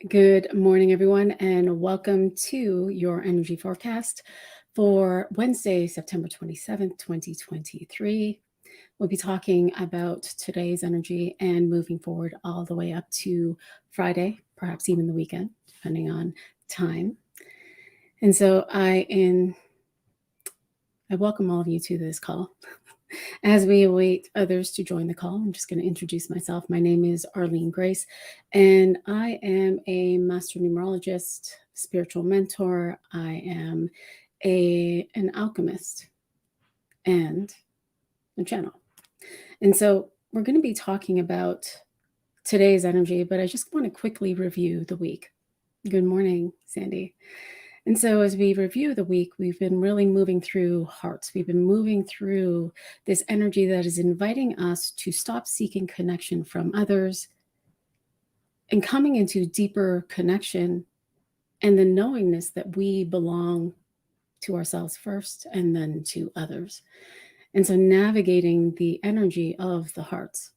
Good morning, everyone, and welcome to your energy forecast for Wednesday, September 27th, 2023. We'll be talking about today's energy and moving forward all the way up to Friday, perhaps even the weekend, depending on time. And so I welcome all of you to this call. As we await others to join the call, I'm just going to introduce myself. My name is Arlene Grace, and I am a master numerologist, spiritual mentor. I am an alchemist and a channel. And so we're going to be talking about today's energy, but I just want to quickly review the week. Good morning, Sandy. And so as we review the week, we've been really moving through hearts. We've been moving through this energy that is inviting us to stop seeking connection from others and coming into deeper connection and the knowingness that we belong to ourselves first and then to others. And so navigating the energy of the hearts.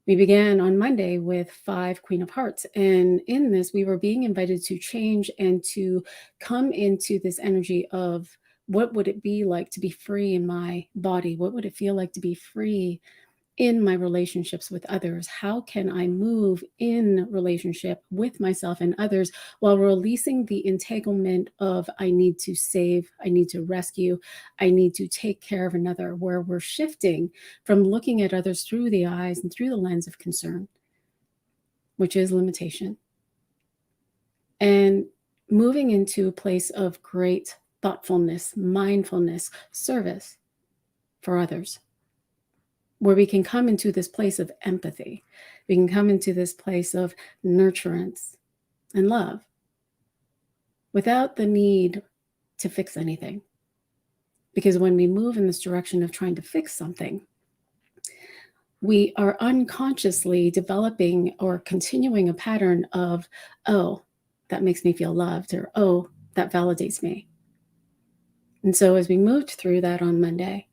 We began on Monday with 5 Queen of Hearts. And in this, we were being invited to change and to come into this energy of what would it be like to be free in my body? What would it feel like to be free in my relationships with others? How can I move in relationship with myself and others while releasing the entanglement of I need to save, I need to rescue, I need to take care of another, where we're shifting from looking at others through the eyes and through the lens of concern, which is limitation, and moving into a place of great thoughtfulness, mindfulness, service for others, where we can come into this place of empathy. We can come into this place of nurturance and love without the need to fix anything. Because when we move in this direction of trying to fix something, we are unconsciously developing or continuing a pattern of, oh, that makes me feel loved, or oh, that validates me. And so as we moved through that on Monday,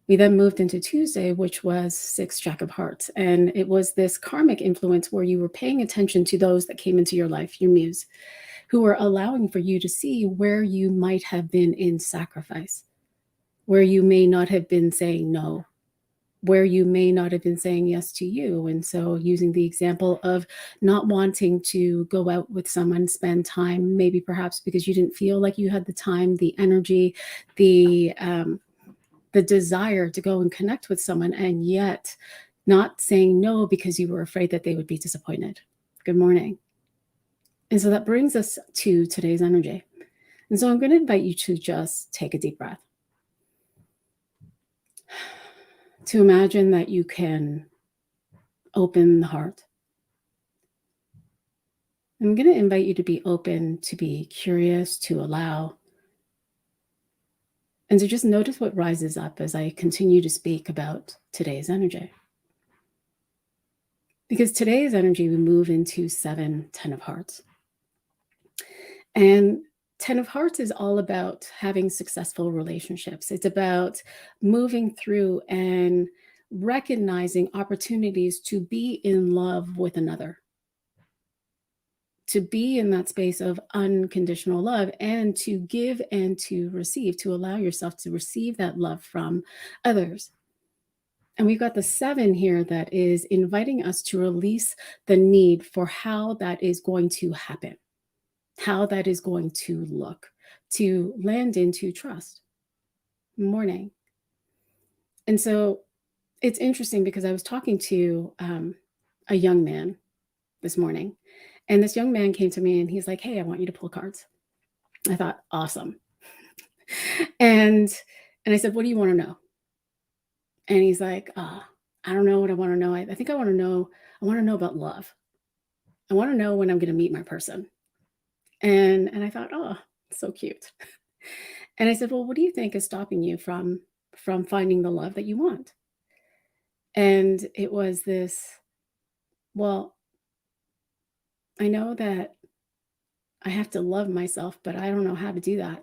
we then moved into Tuesday, which was 6 Jack of Hearts. And it was this karmic influence where you were paying attention to those that came into your life, your muse, who were allowing for you to see where you might have been in sacrifice, where you may not have been saying no, where you may not have been saying yes to you. And so using the example of not wanting to go out with someone, spend time, maybe perhaps because you didn't feel like you had the time, the energy, the desire to go and connect with someone, and yet not saying no because you were afraid that they would be disappointed. Good morning. And so that brings us to today's energy. And so I'm going to invite you to just take a deep breath. To imagine that you can open the heart. I'm going to invite you to be open, to be curious, to allow, and to just notice what rises up as I continue to speak about today's energy. Because today's energy, we move into 7 10 of Hearts. And 10 of Hearts is all about having successful relationships. It's about moving through and recognizing opportunities to be in love with another, to be in that space of unconditional love, and to give and to receive, to allow yourself to receive that love from others. And we've got the 7 here that is inviting us to release the need for how that is going to happen, how that is going to look, to land into trust. Morning. And so it's interesting because I was talking to a young man this morning, and this young man came to me and he's like, hey, I want you to pull cards. I thought, awesome. and I said, what do you want to know? And he's like, I don't know what I want to know. I think I want to know about love. I want to know when I'm going to meet my person. And I thought, oh, so cute. And I said, well, what do you think is stopping you from finding the love that you want? And it was this, well, I know that I have to love myself, but I don't know how to do that.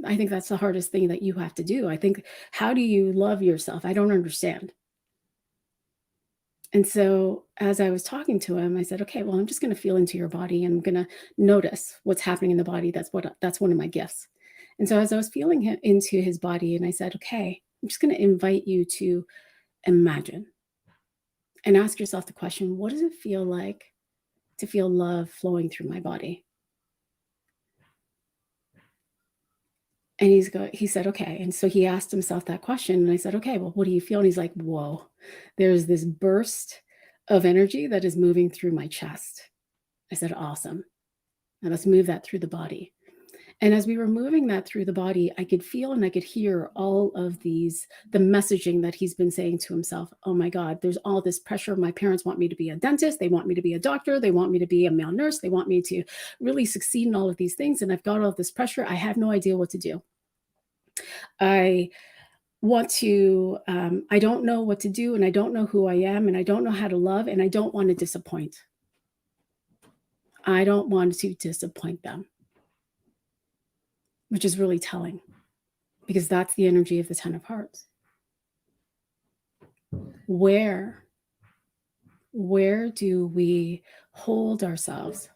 I think that's the hardest thing that you have to do. I think, how do you love yourself? I don't understand. And so as I was talking to him, I said, okay, well, I'm just going to feel into your body and I'm going to notice what's happening in the body. That's one of my gifts. And so as I was feeling into his body, and I said, okay, I'm just going to invite you to imagine and ask yourself the question, what does it feel like to feel love flowing through my body? And he said, okay. And so he asked himself that question. And I said, okay, well, what do you feel? And he's like, whoa, there's this burst of energy that is moving through my chest. I said, awesome. Now let's move that through the body. And as we were moving that through the body, I could feel and I could hear all of the messaging that he's been saying to himself. Oh my God, there's all this pressure. My parents want me to be a dentist. They want me to be a doctor. They want me to be a male nurse. They want me to really succeed in all of these things. And I've got all this pressure. I have no idea what to do. I don't know what to do, and I don't know who I am, and I don't know how to love, and I don't want to disappoint. I don't want to disappoint them, which is really telling, because that's the energy of the 10 of Hearts. Where do we hold ourselves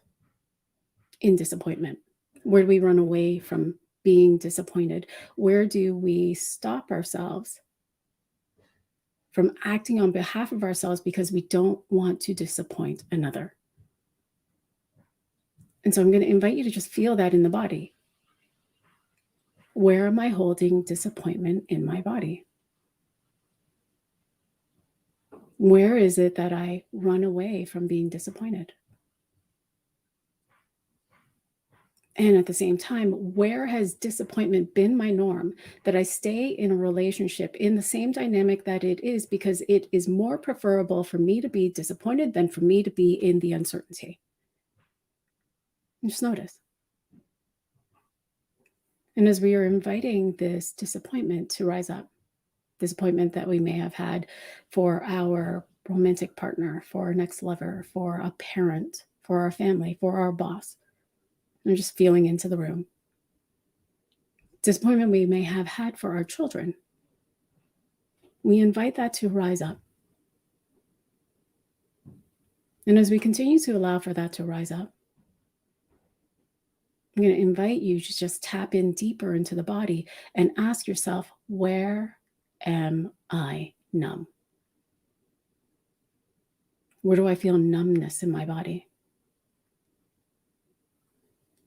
in disappointment? Where do we run away from being disappointed? Where do we stop ourselves from acting on behalf of ourselves because we don't want to disappoint another? And so I'm going to invite you to just feel that in the body. Where am I holding disappointment in my body? Where is it that I run away from being disappointed? And at the same time, where has disappointment been my norm, that I stay in a relationship in the same dynamic that it is because it is more preferable for me to be disappointed than for me to be in the uncertainty? And just notice. And as we are inviting this disappointment to rise up, disappointment that we may have had for our romantic partner, for our next lover, for a parent, for our family, for our boss, and just feeling into the room. Disappointment we may have had for our children. We invite that to rise up. And as we continue to allow for that to rise up, I'm going to invite you to just tap in deeper into the body and ask yourself, where am I numb? Where do I feel numbness in my body?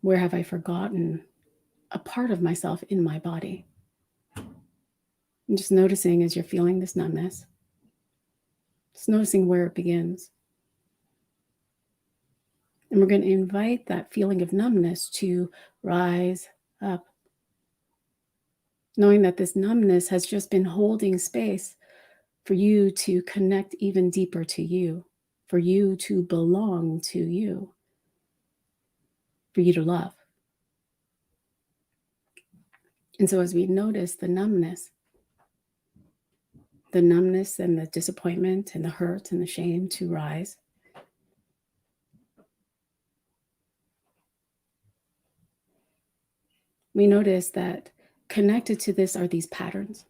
Where have I forgotten a part of myself in my body? And just noticing as you're feeling this numbness, just noticing where it begins. And we're going to invite that feeling of numbness to rise up, knowing that this numbness has just been holding space for you to connect even deeper to you, for you to belong to you, for you to love. And so as we notice the numbness and the disappointment and the hurt and the shame to rise, we notice that connected to this are these patterns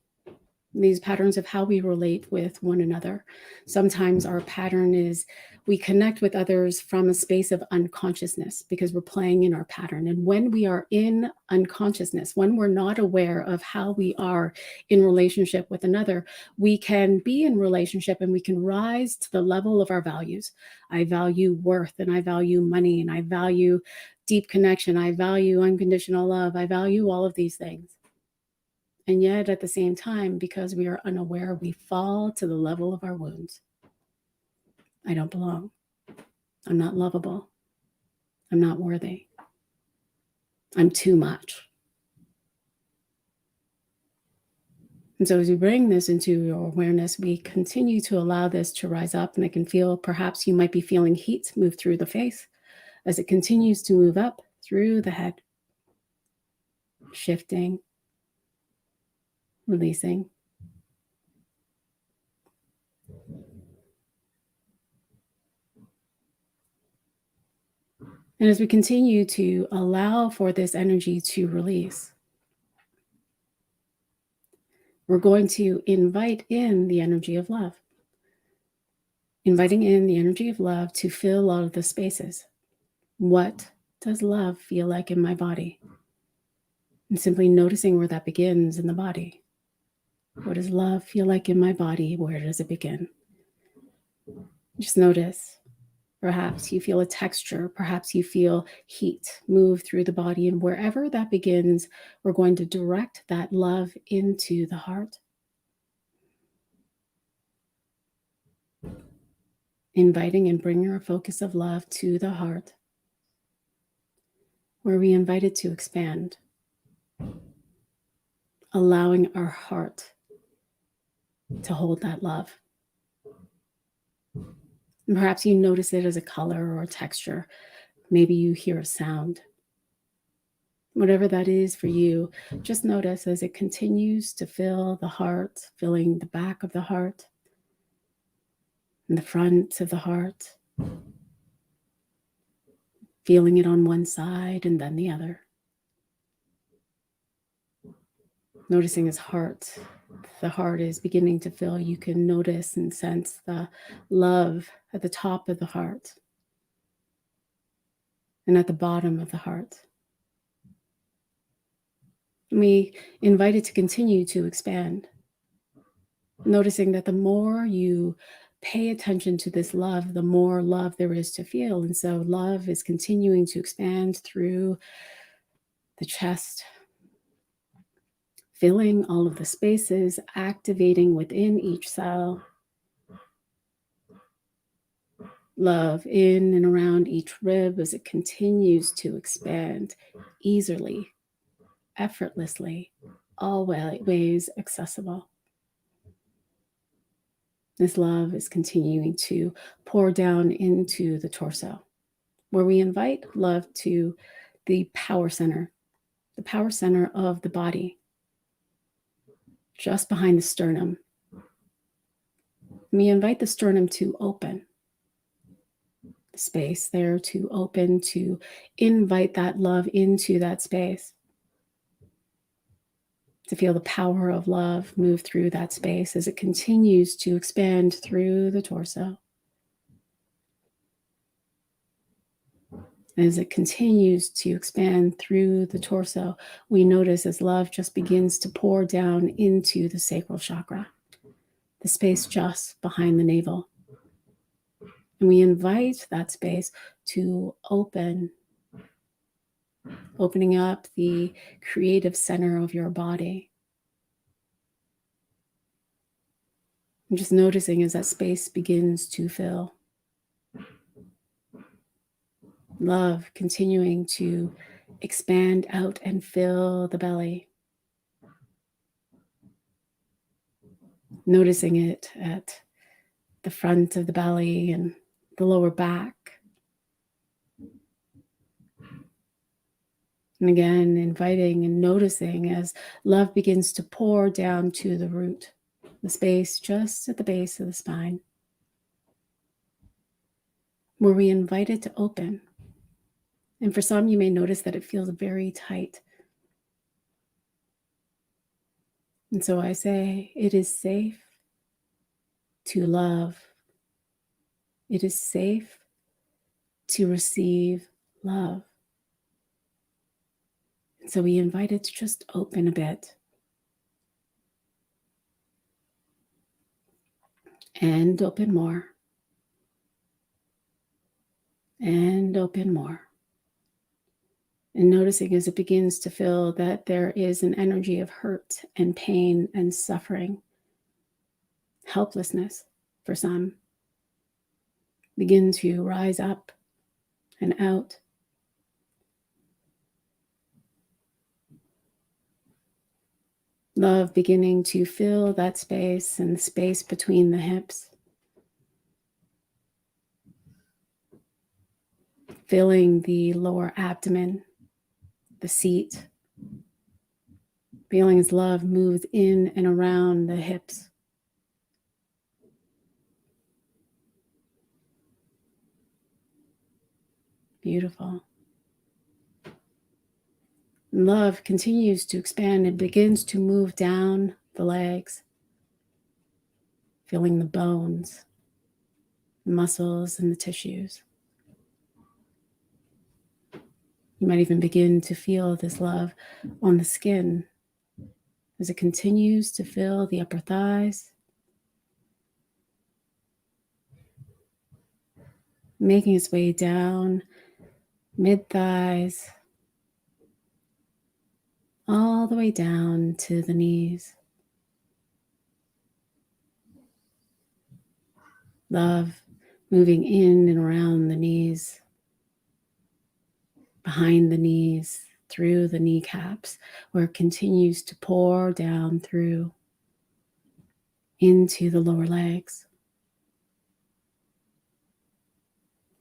of how we relate with one another. Sometimes our pattern is we connect with others from a space of unconsciousness because we're playing in our pattern. And when we are in unconsciousness, when we're not aware of how we are in relationship with another, we can be in relationship and we can rise to the level of our values. I value worth, and I value money, and I value deep connection. I value unconditional love. I value all of these things. And yet at the same time, because we are unaware, we fall to the level of our wounds. I don't belong. I'm not lovable. I'm not worthy. I'm too much. And so as we bring this into your awareness, we continue to allow this to rise up. And I can feel perhaps you might be feeling heat move through the face as it continues to move up through the head, shifting, releasing. And as we continue to allow for this energy to release, we're going to invite in the energy of love. Inviting in the energy of love to fill all of the spaces. What does love feel like in my body? And simply noticing where that begins in the body. What does love feel like in my body? Where does it begin? Just notice. Perhaps you feel a texture. Perhaps you feel heat move through the body. And wherever that begins, we're going to direct that love into the heart. Inviting and bringing our focus of love to the heart, where we invite it to expand, allowing our heart to hold that love. And perhaps you notice it as a color or a texture. Maybe you hear a sound. Whatever that is for you, just notice as it continues to fill the heart, filling the back of the heart and the front of the heart, feeling it on one side and then the other. Noticing his heart, the heart is beginning to fill. You can notice and sense the love at the top of the heart and at the bottom of the heart. And we invite it to continue to expand, noticing that the more you pay attention to this love, the more love there is to feel. And so love is continuing to expand through the chest, filling all of the spaces, activating within each cell. Love in and around each rib as it continues to expand easily, effortlessly, always accessible. This love is continuing to pour down into the torso, where we invite love to the power center of the body, just behind the sternum. We invite the sternum to open, the space there to open, to invite that love into that space, to feel the power of love move through that space as it continues to expand through the torso. As it continues to expand through the torso, we notice as love just begins to pour down into the sacral chakra, the space just behind the navel. And we invite that space to open, opening up the creative center of your body. And just noticing as that space begins to fill. Love continuing to expand out and fill the belly. Noticing it at the front of the belly and the lower back. And again, inviting and noticing as love begins to pour down to the root, the space just at the base of the spine, where we invite it to open. And for some, you may notice that it feels very tight. And so I say, it is safe to love. It is safe to receive love. And so we invite it to just open a bit. And open more. And open more. And noticing as it begins to feel that there is an energy of hurt and pain and suffering, helplessness for some, begin to rise up and out. Love beginning to fill that space and the space between the hips. Filling the lower abdomen, the seat. Feeling as love moves in and around the hips. Beautiful. Love continues to expand and begins to move down the legs, feeling the bones, the muscles and the tissues. You might even begin to feel this love on the skin as it continues to fill the upper thighs, making its way down mid-thighs, all the way down to the knees. Love moving in and around the knees, behind the knees, through the kneecaps, where it continues to pour down through into the lower legs.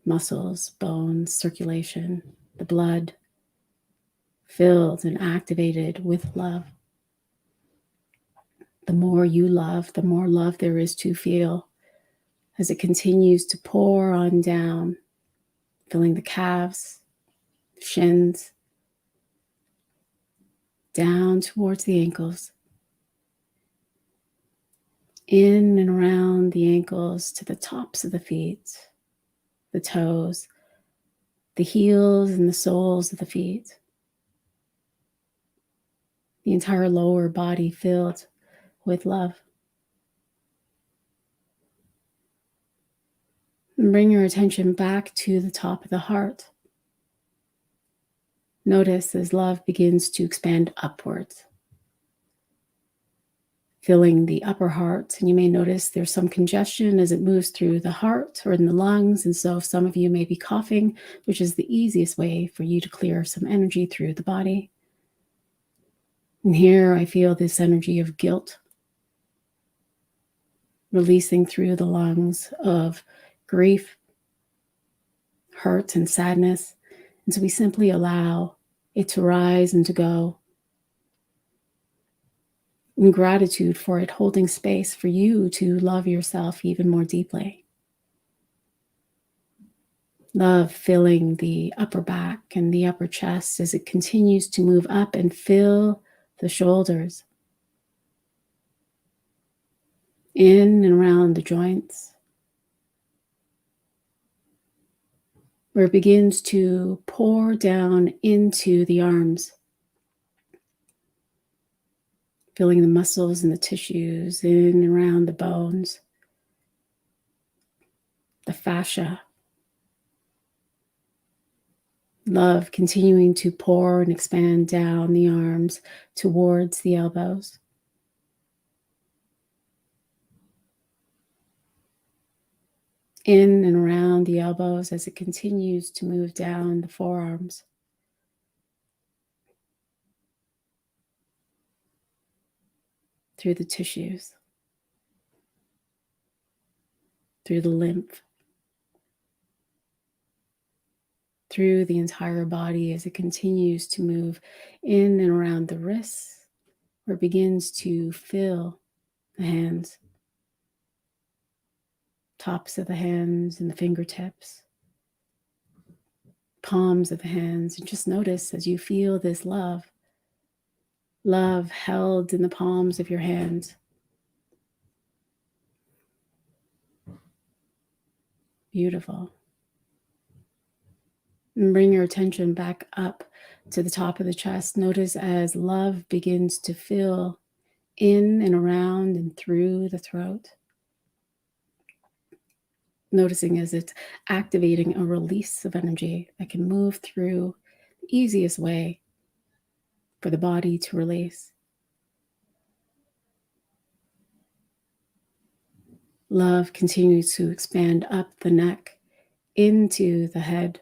Muscles, bones, circulation, the blood filled and activated with love. The more you love, the more love there is to feel as it continues to pour on down, filling the calves, shins, down towards the ankles, in and around the ankles to the tops of the feet, the toes, the heels and the soles of the feet, the entire lower body filled with love. And bring your attention back to the top of the heart. Notice as love begins to expand upwards, filling the upper heart. And you may notice there's some congestion as it moves through the heart or in the lungs. And so some of you may be coughing, which is the easiest way for you to clear some energy through the body. And here I feel this energy of guilt releasing through the lungs, of grief, hurt, and sadness. And so we simply allow it to rise and to go, in gratitude for it holding space for you to love yourself even more deeply. Love filling the upper back and the upper chest as it continues to move up and fill the shoulders, in and around the joints, where it begins to pour down into the arms, filling the muscles and the tissues, in and around the bones, the fascia. Love continuing to pour and expand down the arms towards the elbows. In and around the elbows as it continues to move down the forearms. Through the tissues, through the lymph, through the entire body as it continues to move in and around the wrists, where it begins to fill the hands, tops of the hands and the fingertips, palms of the hands. And just notice as you feel this love held in the palms of your hands. Beautiful. And bring your attention back up to the top of the chest. Notice as love begins to fill in and around and through the throat. Noticing as it's activating a release of energy that can move through the easiest way for the body to release. Love continues to expand up the neck, into the head,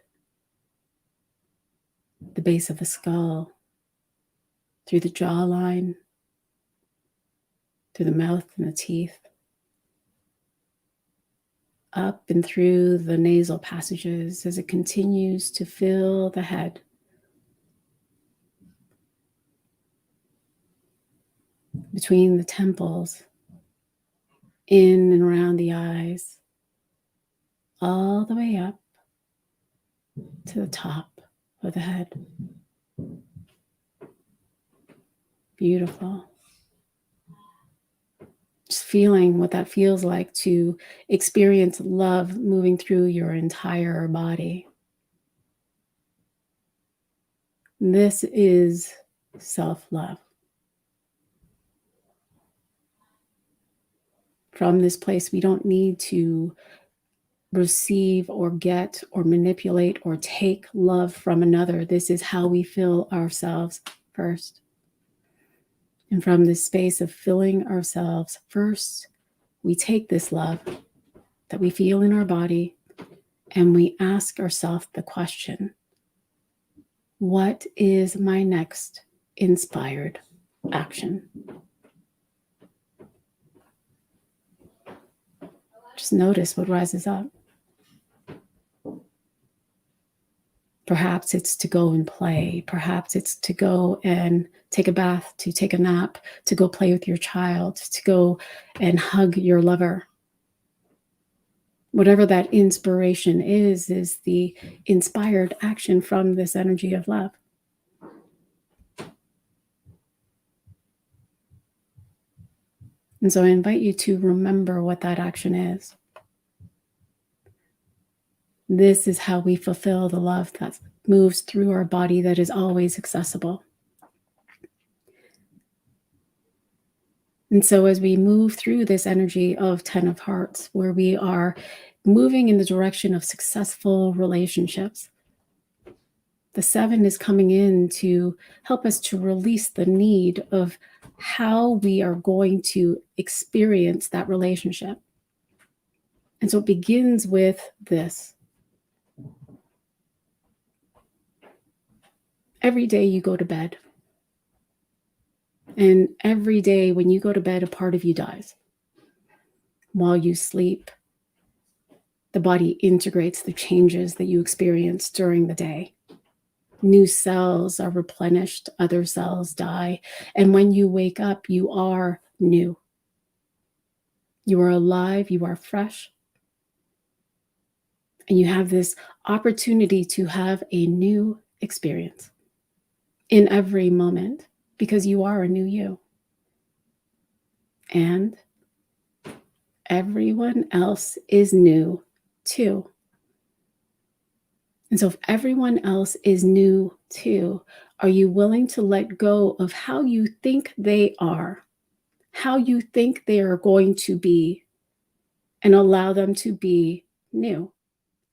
the base of the skull, through the jawline, through the mouth and the teeth, up and through the nasal passages as it continues to fill the head. Between the temples, in and around the eyes, all the way up to the top of the head. Beautiful. Just feeling what that feels like to experience love moving through your entire body. This is self-love. From this place, we don't need to receive or get or manipulate or take love from another. This is how we fill ourselves first. And from this space of filling ourselves first, we take this love that we feel in our body and we ask ourselves the question, what is my next inspired action? Just notice what rises up. Perhaps it's to go and play. Perhaps it's to go and take a bath, to take a nap, to go play with your child, to go and hug your lover. Whatever that inspiration is the inspired action from this energy of love. And so I invite you to remember what that action is. This is how we fulfill the love that moves through our body, that is always accessible. And so as we move through this energy of 10 of Hearts, where we are moving in the direction of successful relationships, the 7 is coming in to help us to release the need of how we are going to experience that relationship. And so it begins with this. Every day you go to bed. And every day when you go to bed, a part of you dies. While you sleep, the body integrates the changes that you experience during the day. New cells are replenished, other cells die. And when you wake up, you are new. You are alive, you are fresh. And you have this opportunity to have a new experience in every moment, because you are a new you. And everyone else is new too. And so if everyone else is new too, are you willing to let go of how you think they are, how you think they are going to be, and allow them to be new,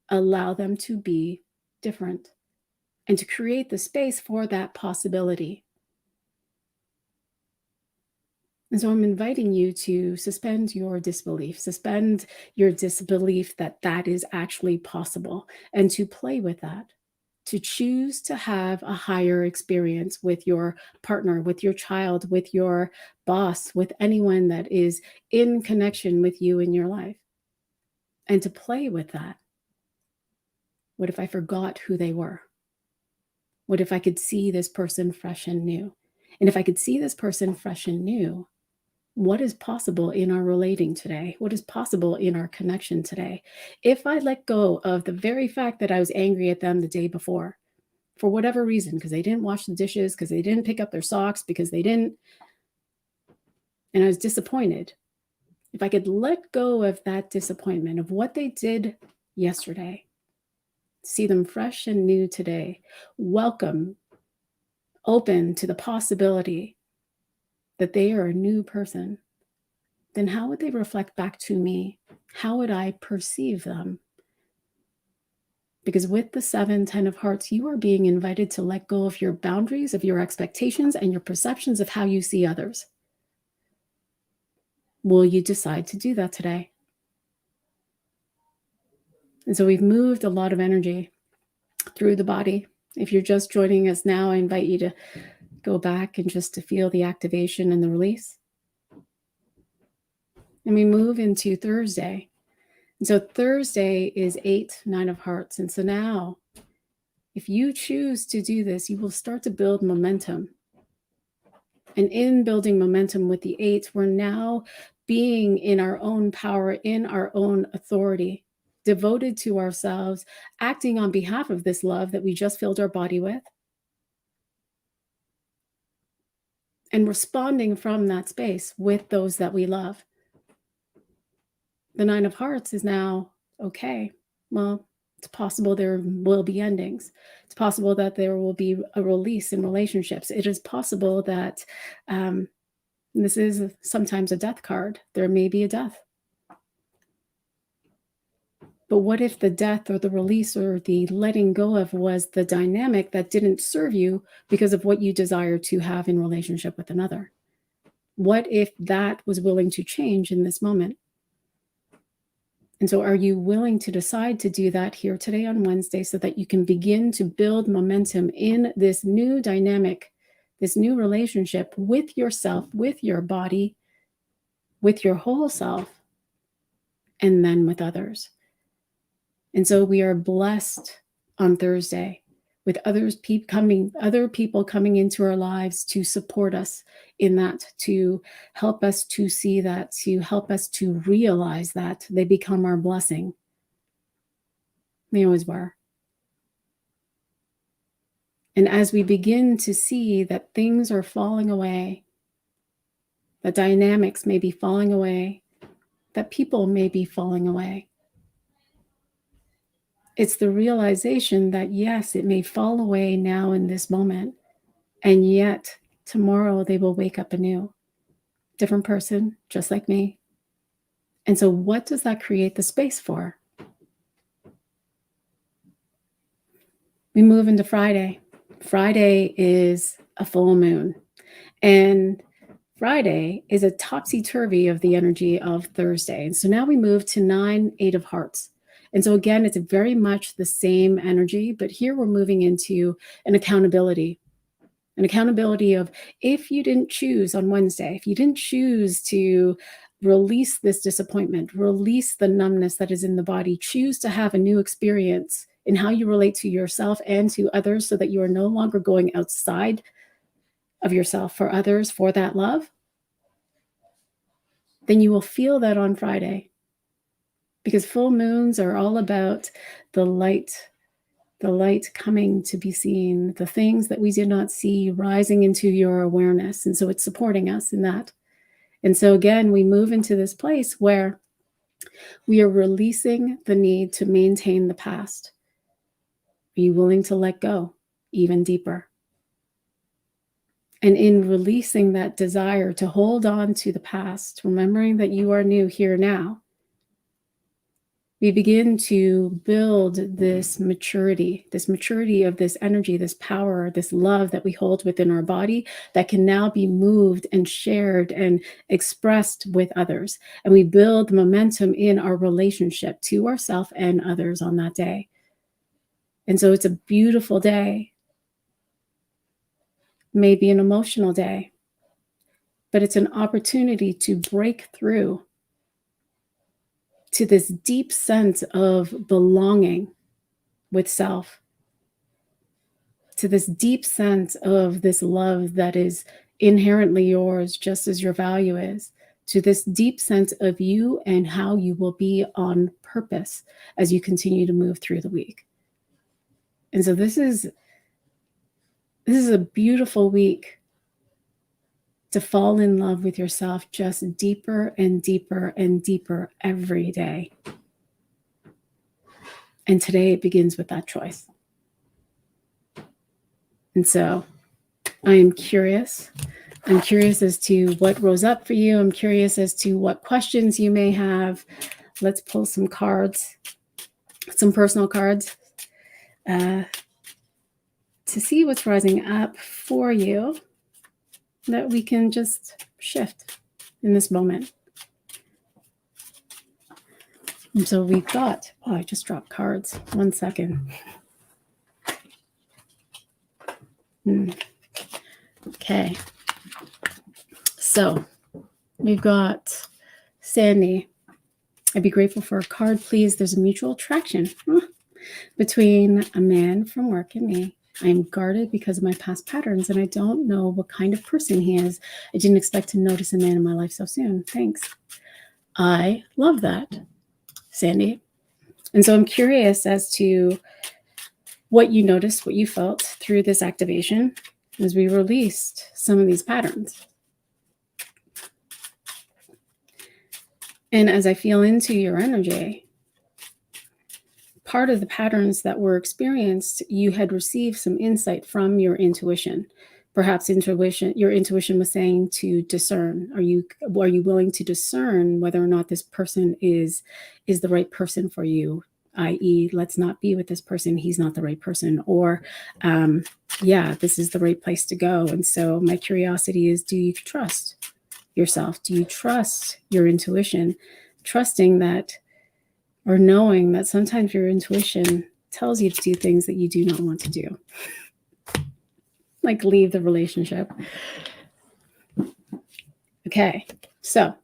allow them to be different, and to create the space for that possibility? And so I'm inviting you to suspend your disbelief that that is actually possible, and to play with that, to choose to have a higher experience with your partner, with your child, with your boss, with anyone that is in connection with you in your life, and to play with that. What if I forgot who they were? What if I could see this person fresh and new? And if I could see this person fresh and new, what is possible in our relating today? What is possible in our connection today? If I let go of the very fact that I was angry at them the day before, for whatever reason, because they didn't wash the dishes, because they didn't pick up their socks, because they didn't, and I was disappointed. If I could let go of that disappointment, of what they did yesterday, see them fresh and new today, welcome, open to the possibility that they are a new person, then how would they reflect back to me? How would I perceive them? Because with the 7, 10 of Hearts, you are being invited to let go of your boundaries, of your expectations, and your perceptions of how you see others. Will you decide to do that today? And so we've moved a lot of energy through the body. If you're just joining us now, I invite you to go back and just to feel the activation and the release. And we move into Thursday. And so Thursday is 8, 9 of Hearts. And so now, if you choose to do this, you will start to build momentum. And in building momentum with the 8, we're now being in our own power, in our own authority, devoted to ourselves, acting on behalf of this love that we just filled our body with, and responding from that space with those that we love. The Nine of Hearts is now, okay, well, it's possible there will be endings. It's possible that there will be a release in relationships. It is possible that this is sometimes a death card. There may be a death. But what if the death or the release or the letting go of was the dynamic that didn't serve you because of what you desire to have in relationship with another? What if that was willing to change in this moment? And so are you willing to decide to do that here today on Wednesday so that you can begin to build momentum in this new dynamic, this new relationship with yourself, with your body, with your whole self, and then with others? And so we are blessed on Thursday with other people coming into our lives to support us in that, to help us to see that, to help us to realize that they become our blessing. They always were. And as we begin to see that things are falling away, that dynamics may be falling away, that people may be falling away, it's the realization that, yes, it may fall away now in this moment, and yet tomorrow they will wake up anew. Different person, just like me. And so what does that create the space for? We move into Friday. Friday is a full moon. And Friday is a topsy-turvy of the energy of Thursday. And so now we move to 9, 8 of Hearts. And so again, it's very much the same energy, but here we're moving into an accountability of, if you didn't choose on Wednesday, if you didn't choose to release this disappointment, release the numbness that is in the body, choose to have a new experience in how you relate to yourself and to others so that you are no longer going outside of yourself for others, for that love, then you will feel that on Friday. Because full moons are all about the light coming to be seen, the things that we did not see rising into your awareness. And so it's supporting us in that. And so again, we move into this place where we are releasing the need to maintain the past. Are you willing to let go even deeper? And in releasing that desire to hold on to the past, remembering that you are new here now, we begin to build this maturity of this energy, this power, this love that we hold within our body that can now be moved and shared and expressed with others. And we build momentum in our relationship to ourselves and others on that day. And so it's a beautiful day, maybe an emotional day, but it's an opportunity to break through to this deep sense of belonging with self, to this deep sense of this love that is inherently yours, just as your value is, to this deep sense of you and how you will be on purpose as you continue to move through the week. And so this is a beautiful week to fall in love with yourself just deeper and deeper and deeper every day. And today it begins with that choice. And so I am curious. I'm curious as to what rose up for you. I'm curious as to what questions you may have. Let's pull some cards, some personal cards, to see what's rising up for you that we can just shift in this moment. And so we've got, oh, I just dropped cards. 1 second. Okay. So we've got Sandy. I'd be grateful for a card, please. There's a mutual attraction between a man from work and me. I am guarded because of my past patterns, and I don't know what kind of person he is. I didn't expect to notice a man in my life so soon. Thanks. I love that, Sandy. And so I'm curious as to what you noticed, what you felt through this activation as we released some of these patterns. And as I feel into your energy, part of the patterns that were experienced, you had received some insight from your intuition. Perhaps your intuition was saying to discern. Are you willing to discern whether or not this person is the right person for you? I.e., let's not be with this person. He's not the right person. Or, yeah, this is the right place to go. And so my curiosity is, do you trust yourself? Do you trust your intuition? Trusting that, or knowing that sometimes your intuition tells you to do things that you do not want to do. Like leave the relationship. Okay, so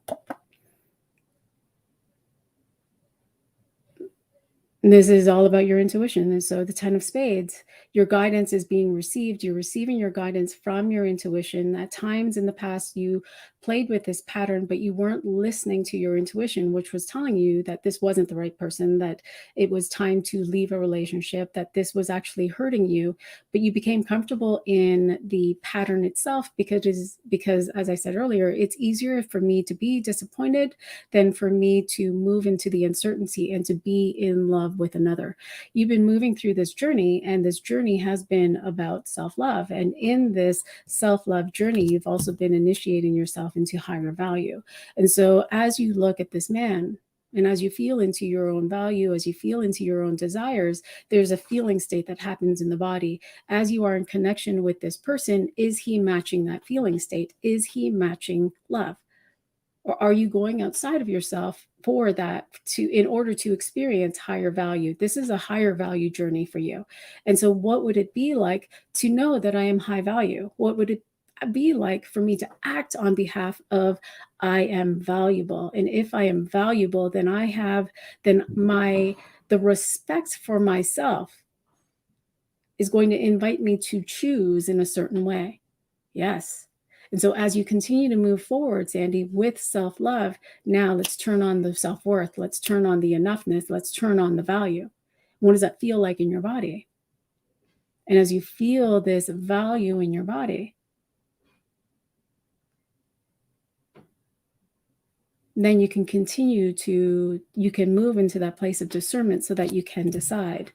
this is all about your intuition. And so the 10 of spades, your guidance is being received. You're receiving your guidance from your intuition. At times in the past, you played with this pattern, but you weren't listening to your intuition, which was telling you that this wasn't the right person, that it was time to leave a relationship, that this was actually hurting you. But you became comfortable in the pattern itself because, as I said earlier, it's easier for me to be disappointed than for me to move into the uncertainty and to be in love with another. You've been moving through this journey, and this journey has been about self-love. And in this self-love journey, you've also been initiating yourself into higher value. And so as you look at this man, and as you feel into your own value, as you feel into your own desires, there's a feeling state that happens in the body. As you are in connection with this person, is he matching that feeling state? Is he matching love? Or are you going outside of yourself for that, in order to experience higher value? This is a higher value journey for you. And so what would it be like to know that I am high value? What would it be like for me to act on behalf of I am valuable? And if I am valuable, then the respect for myself is going to invite me to choose in a certain way. Yes. And so as you continue to move forward, Sandy, with self-love, now let's turn on the self-worth. Let's turn on the enoughness. Let's turn on the value. What does that feel like in your body? And as you feel this value in your body, then you can you can move into that place of discernment so that you can decide.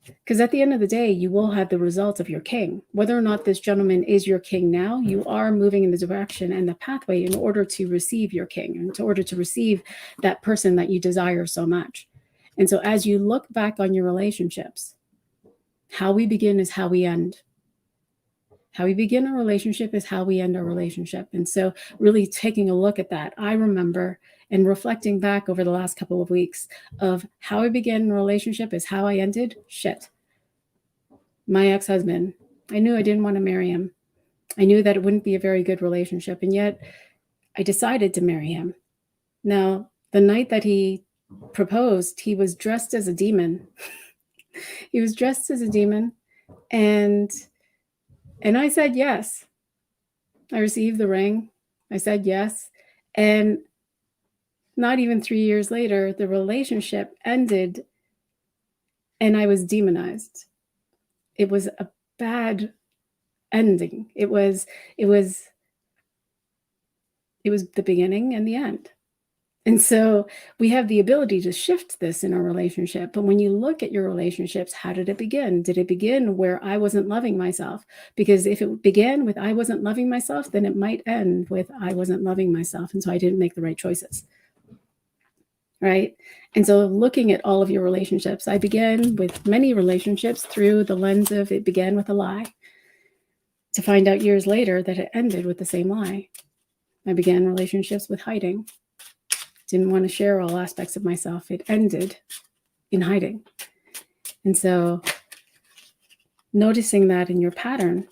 Because at the end of the day, you will have the results of your king. Whether or not this gentleman is your king now, you are moving in the direction and the pathway in order to receive your king, in order to receive that person that you desire so much. And so as you look back on your relationships, how we begin is how we end. How we begin a relationship is how we end a relationship. And so really taking a look at that, I remember, and reflecting back over the last couple of weeks, of how I began a relationship is how I ended. Shit. My ex-husband, I knew I didn't want to marry him. I knew that it wouldn't be a very good relationship. And yet I decided to marry him. Now, the night that he proposed, he was dressed as a demon. He was dressed as a demon. And I said yes. I received the ring. I said yes. And not even 3 years later, the relationship ended and I was demonized. It was a bad ending. It was the beginning and the end. And so we have the ability to shift this in our relationship. But when you look at your relationships, how did it begin? Did it begin where I wasn't loving myself? Because if it began with I wasn't loving myself, then it might end with I wasn't loving myself. And so I didn't make the right choices. Right? And so looking at all of your relationships, I began with many relationships through the lens of it began with a lie, to find out years later that it ended with the same lie. I began relationships with hiding. Didn't want to share all aspects of myself. It ended in hiding. And so noticing that in your pattern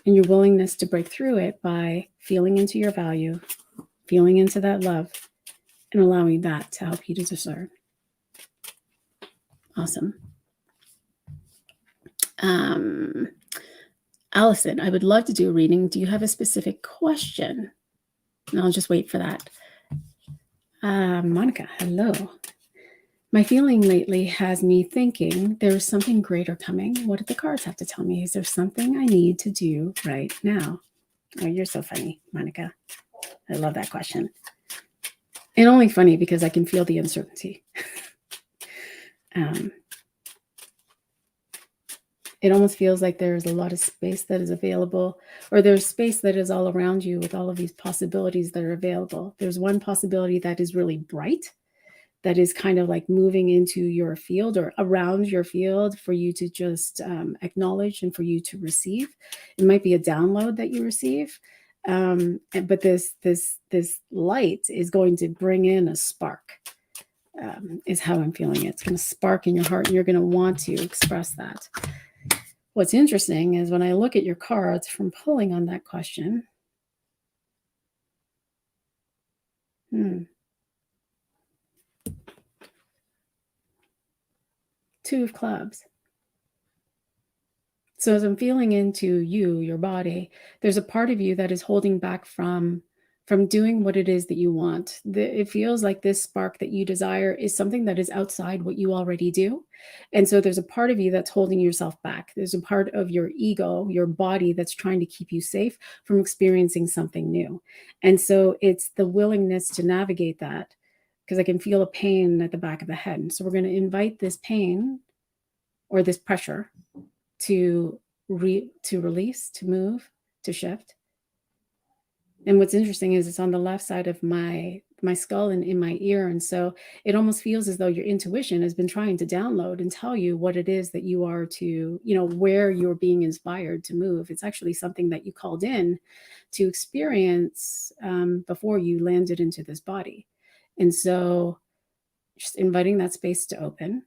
and your willingness to break through it by feeling into your value, feeling into that love, and allowing that to help you to discern. Awesome. Allison, I would love to do a reading. Do you have a specific question? And I'll just wait for that. Monica, hello. My feeling lately has me thinking there's something greater coming. What do the cards have to tell me? Is there something I need to do right now? Oh, you're so funny, Monica. I love that question. And only funny because I can feel the uncertainty. It almost feels like there's a lot of space that is available, or there's space that is all around you with all of these possibilities that are available. There's one possibility that is really bright, that is kind of like moving into your field or around your field for you to just acknowledge and for you to receive. It might be a download that you receive, but this light is going to bring in a spark. Is how I'm feeling it. It's going to spark in your heart, and you're going to want to express that. What's interesting is when I look at your cards from pulling on that question, Two of Clubs. So as I'm feeling into you, your body, there's a part of you that is holding back from doing what it is that you want. It feels like this spark that you desire is something that is outside what you already do. And so there's a part of you that's holding yourself back. There's a part of your ego, your body, that's trying to keep you safe from experiencing something new. And so it's the willingness to navigate that, because I can feel a pain at the back of the head. And so we're going to invite this pain or this pressure to release, to move, to shift. And what's interesting is it's on the left side of my skull and in my ear. And so it almost feels as though your intuition has been trying to download and tell you what it is that you are to, where you're being inspired to move. It's actually something that you called in to experience before you landed into this body. And so just inviting that space to open.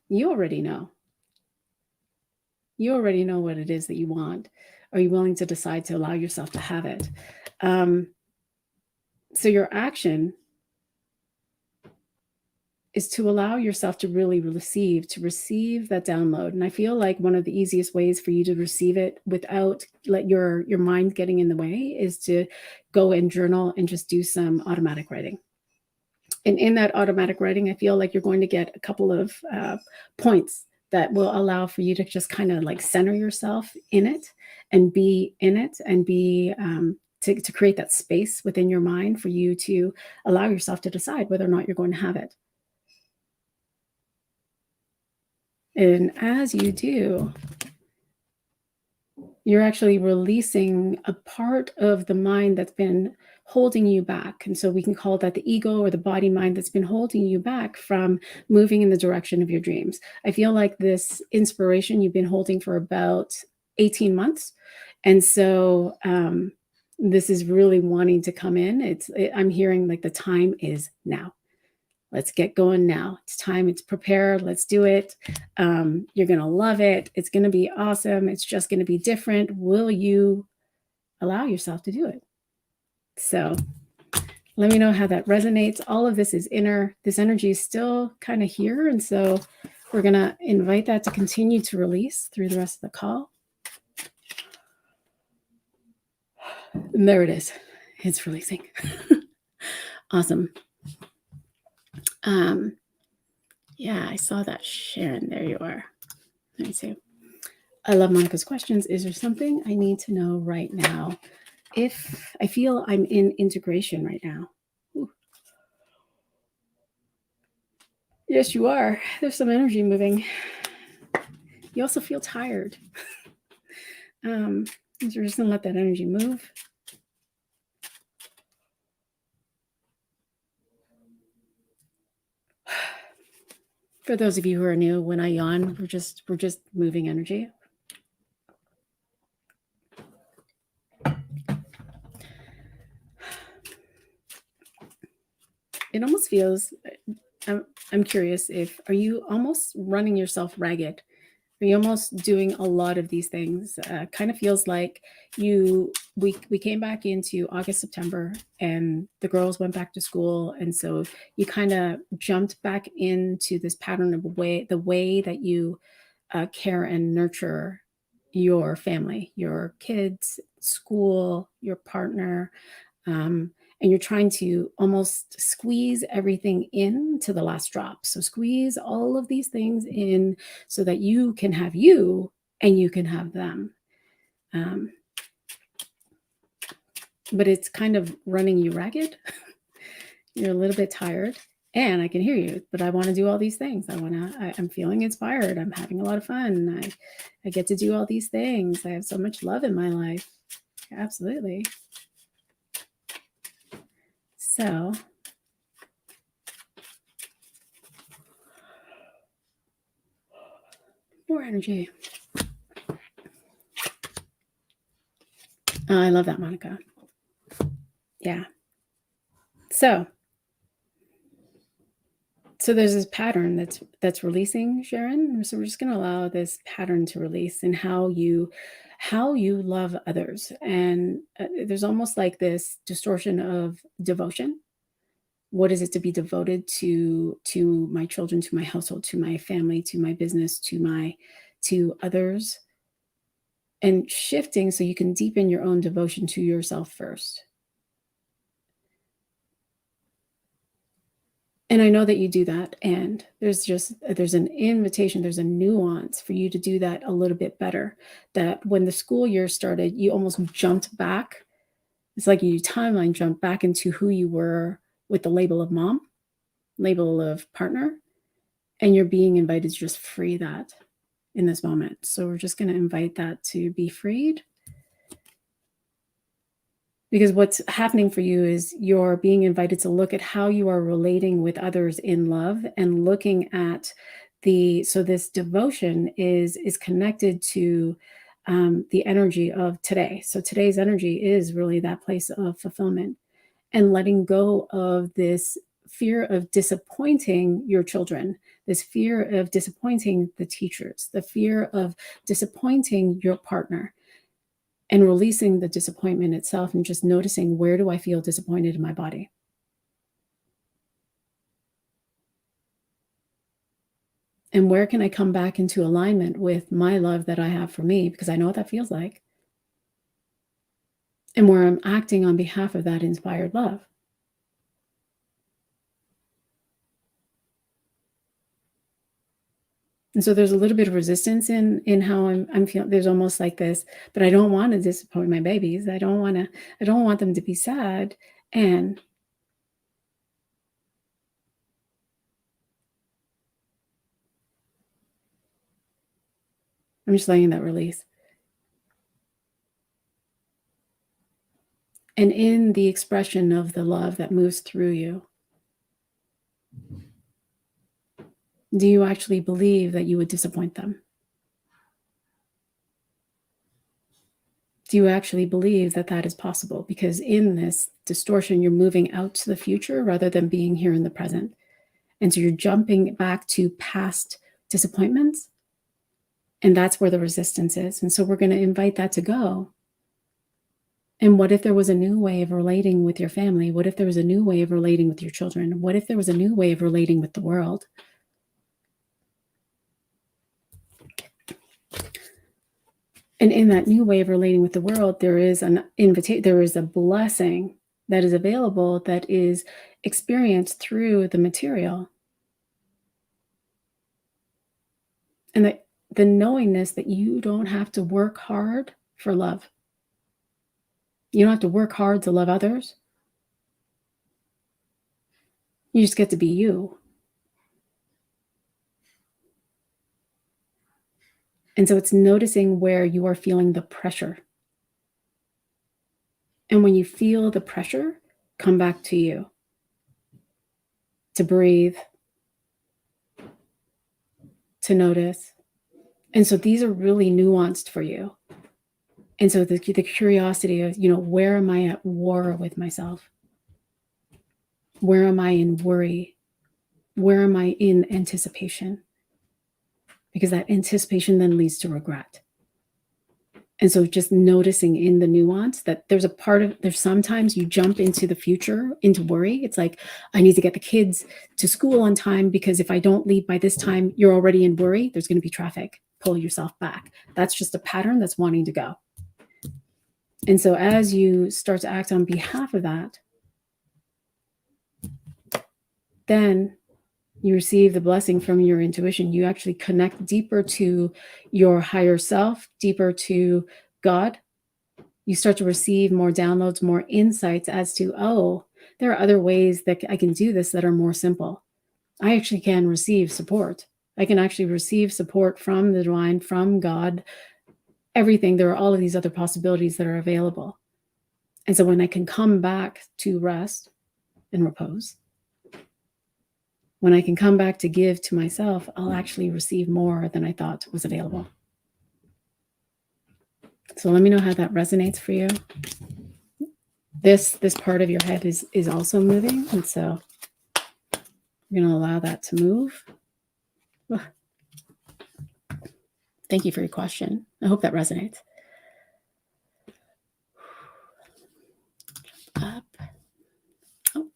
You already know. You already know what it is that you want. Are you willing to decide to allow yourself to have it? So your action is to allow yourself to really receive that download. And I feel like one of the easiest ways for you to receive it without let your mind getting in the way is to go and journal and just do some automatic writing. And in that automatic writing, I feel like you're going to get a couple of points that will allow for you to just kind of like center yourself in it and be in it and be to create that space within your mind for you to allow yourself to decide whether or not you're going to have it. And as you do, you're actually releasing a part of the mind that's been holding you back. And so we can call that the ego or the body mind that's been holding you back from moving in the direction of your dreams. I feel like this inspiration you've been holding for about 18 months. And so this is really wanting to come in. I'm hearing like the time is now. Let's get going now. It's time. It's prepared. Let's do it. You're going to love it. It's going to be awesome. It's just going to be different. Will you allow yourself to do it? So let me know how that resonates. All of this is inner. This energy is still kind of here. And so we're going to invite that to continue to release through the rest of the call. And there it is. It's releasing. Awesome. Yeah, I saw that, Sharon. There you are. Let me see. I love Monica's questions. Is there something I need to know right now? If I feel I'm in integration right now. Ooh. Yes, you are. There's some energy moving. You also feel tired. So we're just going to let that energy move. For those of you who are new, when I yawn, we're just moving energy. It almost feels, I'm curious are you almost running yourself ragged? Are you almost doing a lot of these things? Kind of feels like we came back into August, September, and the girls went back to school. And so you kind of jumped back into this pattern of the way that you care and nurture your family, your kids, school, your partner. And you're trying to almost squeeze everything in to the last drop. So squeeze all of these things in so that you can have you and you can have them. but it's kind of running you ragged. You're a little bit tired, and I can hear you, but I want to do all these things. I'm feeling inspired. I'm having a lot of fun. I get to do all these things. I have so much love in my life. Absolutely. So more energy. Oh, I love that, Monica. Yeah. So there's this pattern that's releasing, Sharon. So we're just going to allow this pattern to release in how you love others. And there's almost like this distortion of devotion. What is it to be devoted to my children, to my household, to my family, to my business, to others, and shifting so you can deepen your own devotion to yourself first. And I know that you do that. And there's an invitation, there's a nuance for you to do that a little bit better. That when the school year started, you almost jumped back. It's like you timeline jump back into who you were with the label of mom, label of partner, and you're being invited to just free that in this moment. So we're just going to invite that to be freed. Because what's happening for you is you're being invited to look at how you are relating with others in love, and looking at so this devotion is connected to the energy of today. So today's energy is really that place of fulfillment, and letting go of this fear of disappointing your children, this fear of disappointing the teachers, the fear of disappointing your partner, and releasing the disappointment itself, and just noticing, where do I feel disappointed in my body? And where can I come back into alignment with my love that I have for me, because I know what that feels like, and where I'm acting on behalf of that inspired love. And so there's a little bit of resistance in how I'm feeling. There's almost like this, but I don't want to disappoint my babies. I don't want them to be sad. And I'm just letting that release. And in the expression of the love that moves through you, do you actually believe that you would disappoint them? Do you actually believe that that is possible? Because in this distortion, you're moving out to the future rather than being here in the present. And so you're jumping back to past disappointments. And that's where the resistance is. And so we're going to invite that to go. And what if there was a new way of relating with your family? What if there was a new way of relating with your children? What if there was a new way of relating with the world? And in that new way of relating with the world, there is an invitation, there is a blessing that is available, that is experienced through the material. And the knowingness that you don't have to work hard for love. You don't have to work hard to love others. You just get to be you. And so it's noticing where you are feeling the pressure. And when you feel the pressure, come back to you, to breathe, to notice. And so these are really nuanced for you. And so the curiosity of, where am I at war with myself? Where am I in worry? Where am I in anticipation? Because that anticipation then leads to regret. And so just noticing in the nuance that there's sometimes you jump into the future, into worry. It's like, I need to get the kids to school on time, because if I don't leave by this time, you're already in worry. There's going to be traffic. Pull yourself back. That's just a pattern that's wanting to go. And so as you start to act on behalf of that, then you receive the blessing from your intuition. You actually connect deeper to your higher self, deeper to God, You start to receive more downloads, more insights as to, oh, there are other ways that I can do this that are more simple. I actually can receive support. I can actually receive support from the divine, from God, everything. There are all of these other possibilities that are available. And so when I can come back to rest and repose, when I can come back to give to myself, I'll actually receive more than I thought was available. So let me know how that resonates for you. This part of your head is also moving, and so you're going to allow that to move. Thank you for your question. I hope that resonates. Up. Oh,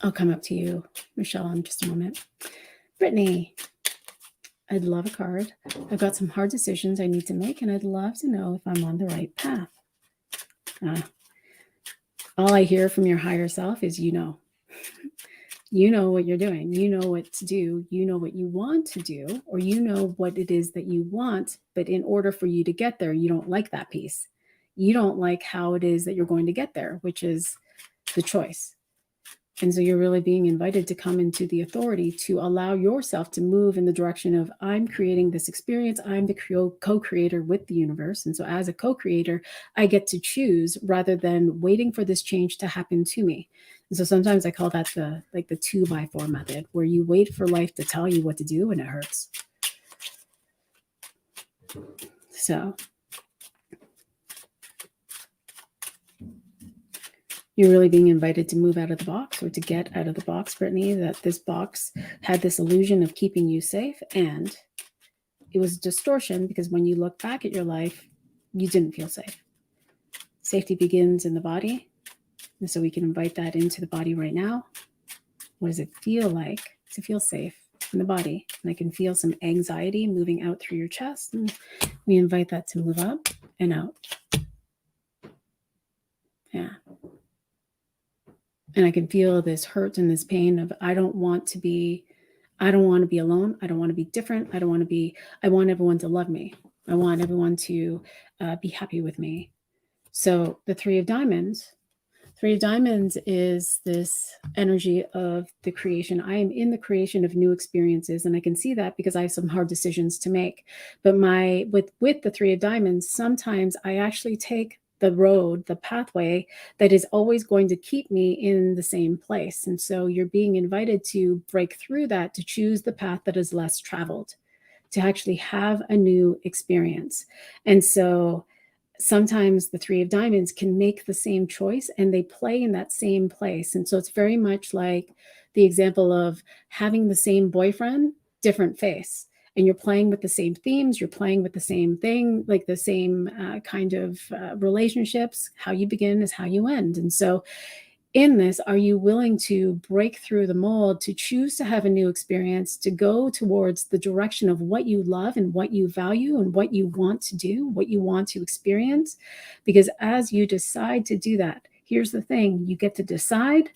I'll come up to you, Michelle, in just a moment. Brittany, I'd love a card. I've got some hard decisions I need to make, and I'd love to know if I'm on the right path. All I hear from your higher self is you know. You know what you're doing. You know what to do. You know what you want to do, or you know what it is that you want. But in order for you to get there, you don't like that piece. You don't like how it is that you're going to get there, which is the choice. And so you're really being invited to come into the authority to allow yourself to move in the direction of, I'm creating this experience. I'm the co-creator with the universe. And so as a co-creator, I get to choose rather than waiting for this change to happen to me. And so sometimes I call that the 2x4 method, where you wait for life to tell you what to do and it hurts. So you're really being invited to move out of the box, or to get out of the box, Brittany, that this box had this illusion of keeping you safe, and it was a distortion because when you look back at your life, you didn't feel safe. Safety begins in the body, and so we can invite that into the body right now. What does it feel like to feel safe in the body? And I can feel some anxiety moving out through your chest, and we invite that to move up and out. Yeah. And I can feel this hurt and this pain of, I don't want to be alone. I don't want to be different. I want everyone to love me. I want everyone to be happy with me. So the Three of Diamonds is this energy of the creation. I am in the creation of new experiences. And I can see that because I have some hard decisions to make. But with the Three of Diamonds, sometimes I actually take the road, the pathway that is always going to keep me in the same place. And so you're being invited to break through that, to choose the path that is less traveled, to actually have a new experience. And so sometimes the Three of Diamonds can make the same choice and they play in that same place. And so it's very much like the example of having the same boyfriend, different face. And you're playing with the same themes, you're playing with the same thing, like the same kind of relationships. How you begin is how you end. And so in this, are you willing to break through the mold, to choose to have a new experience, to go towards the direction of what you love and what you value and what you want to do, what you want to experience? Because as you decide to do that, here's the thing, you get to decide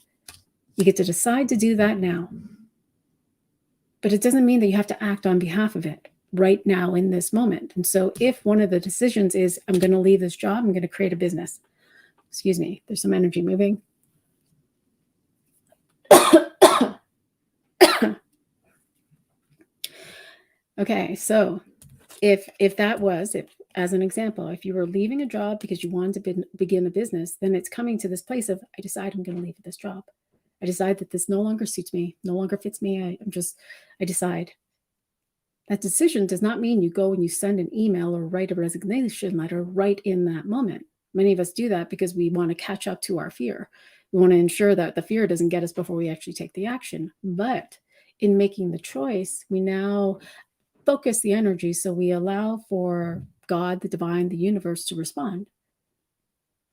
to do that now. But it doesn't mean that you have to act on behalf of it right now in this moment. And so if one of the decisions is, I'm going to leave this job, I'm going to create a business. Excuse me, there's some energy moving. Okay, so if as an example, if you were leaving a job because you wanted to begin a business, then it's coming to this place of, I decide I'm going to leave this job. I decide that this no longer suits me, no longer fits me. I decide. That decision does not mean you go and you send an email or write a resignation letter right in that moment. Many of us do that because we want to catch up to our fear. We want to ensure that the fear doesn't get us before we actually take the action. But in making the choice, we now focus the energy, so we allow for God, the divine, the universe to respond.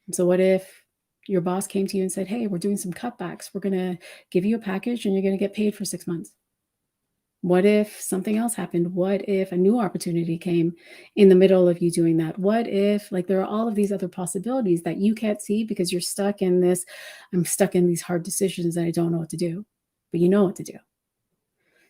And so what if your boss came to you and said, hey, we're doing some cutbacks. We're going to give you a package and you're going to get paid for 6 months. What if something else happened? What if a new opportunity came in the middle of you doing that? What if, like, there are all of these other possibilities that you can't see because you're stuck in this, I'm stuck in these hard decisions and I don't know what to do, but you know what to do.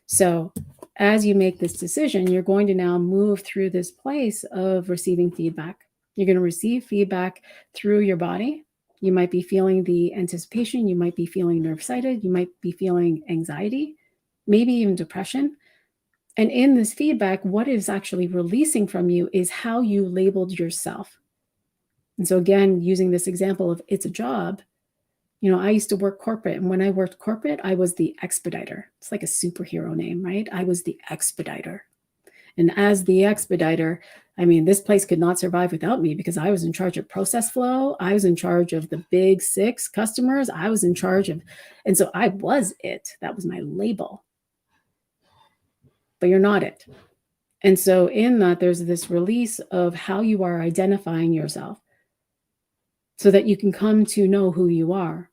So as you make this decision, you're going to now move through this place of receiving feedback. You're going to receive feedback through your body. You might be feeling the anticipation. You might be feeling nerve-sighted. You might be feeling anxiety, maybe even depression. And in this feedback, what is actually releasing from you is how you labeled yourself. And so again, using this example of it's a job, I used to work corporate. And when I worked corporate, I was the expediter. It's like a superhero name, right? I was the expediter. And as the expediter, this place could not survive without me because I was in charge of process flow. I was in charge of the big 6 customers. I was in charge of, and so I was it. That was my label. But you're not it. And so in that, there's this release of how you are identifying yourself so that you can come to know who you are.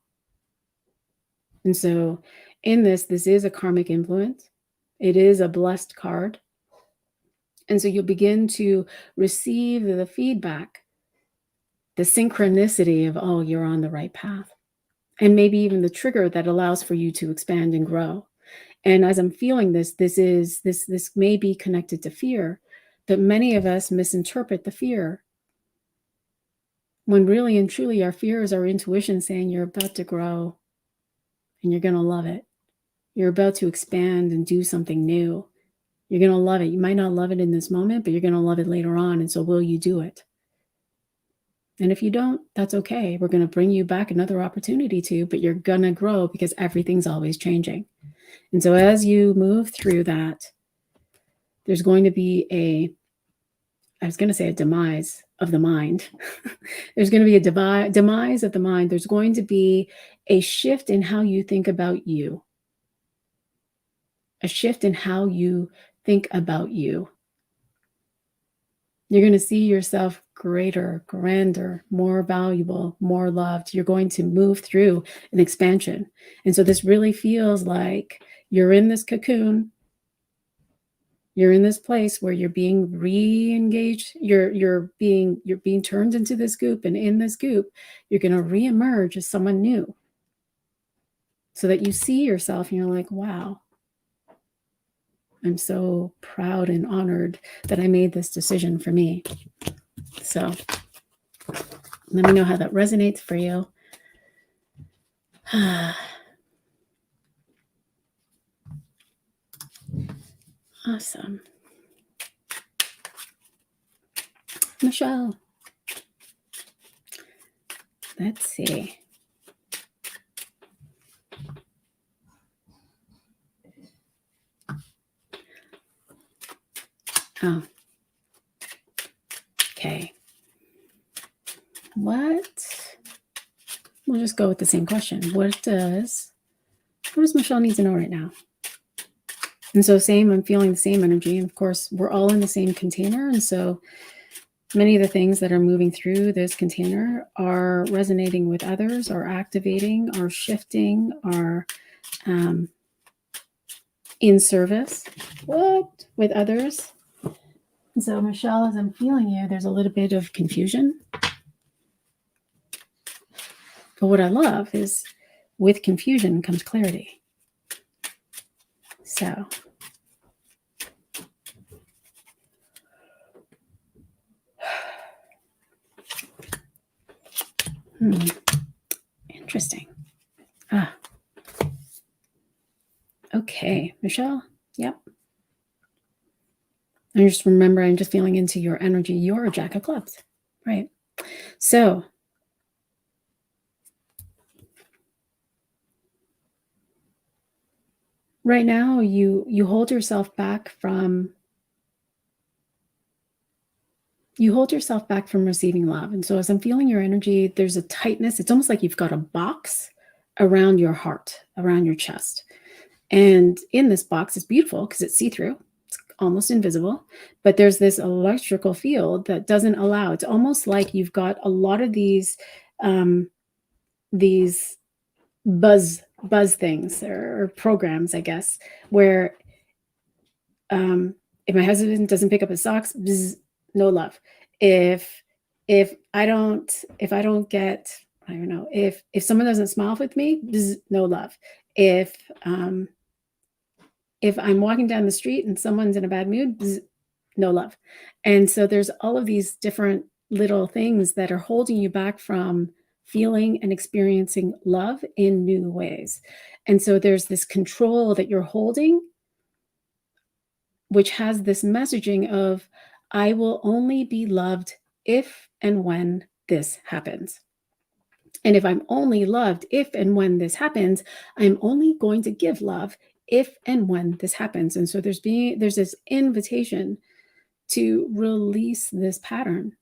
And so in this is a karmic influence. It is a blessed card. And so you'll begin to receive the feedback, the synchronicity of, oh, you're on the right path. And maybe even the trigger that allows for you to expand and grow. And as I'm feeling this may be connected to fear, but many of us misinterpret the fear. When really and truly our fear is our intuition saying you're about to grow and you're going to love it. You're about to expand and do something new. You're going to love it. You might not love it in this moment, but you're going to love it later on. And so will you do it? And if you don't, that's okay. We're going to bring you back another opportunity to, but you're going to grow because everything's always changing. And so as you move through that, there's going to be a demise of the mind. There's going to be a demise of the mind. There's going to be a shift in how you think about you. A shift in how you think about you. You're going to see yourself greater, grander, more valuable, more loved. You're going to move through an expansion. And so this really feels like you're in this cocoon. You're in this place where you're being re-engaged. You're being turned into this goop. And in this goop, you're going to reemerge as someone new. So that you see yourself and you're like, wow. I'm so proud and honored that I made this decision for me. So let me know how that resonates for you. Awesome. Michelle. Let's see. Oh. Okay. We'll just go with the same question. What does Michelle need to know right now? And so I'm feeling the same energy. And of course, we're all in the same container. And so many of the things that are moving through this container are resonating with others, are activating, are shifting, are in service with others. And so Michelle, as I'm feeling you, there's a little bit of confusion. But what I love is with confusion comes clarity. So interesting. Okay, Michelle. Yep. And just remember, I'm just feeling into your energy. You're a Jack of Clubs, right? So right now, you hold yourself back from receiving love. And so as I'm feeling your energy, there's a tightness. It's almost like you've got a box around your heart, around your chest. And in this box, it's beautiful because it's see-through. It's almost invisible. But there's this electrical field that doesn't allow. It's almost like you've got a lot of these buzz things or programs, I guess, where if my husband doesn't pick up his socks, bzz, no love. If I don't get, I don't know, if someone doesn't smile with me, bzz, no love. If I'm walking down the street and someone's in a bad mood, bzz, no love. And so there's all of these different, little things that are holding you back from feeling and experiencing love in new ways. And so there's this control that you're holding, which has this messaging of, I will only be loved if and when this happens. And if I'm only loved if and when this happens, I'm only going to give love if and when this happens. And so there's this invitation to release this pattern,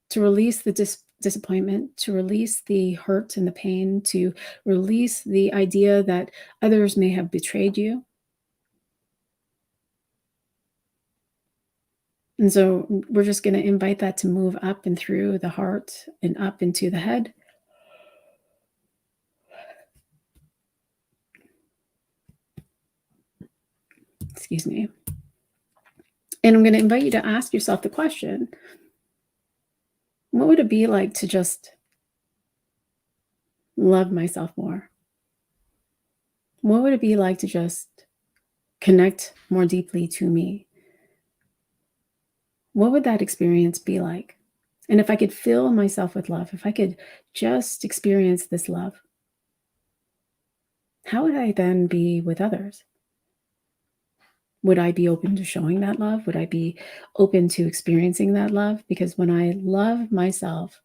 to release the disappointment, to release the hurt and the pain, to release the idea that others may have betrayed you. And so we're just going to invite that to move up and through the heart and up into the head. Excuse me. And I'm going to invite you to ask yourself the question, what would it be like to just love myself more? What would it be like to just connect more deeply to me? What would that experience be like? And if I could fill myself with love, if I could just experience this love, how would I then be with others? Would I be open to showing that love? Would I be open to experiencing that love? Because when I love myself,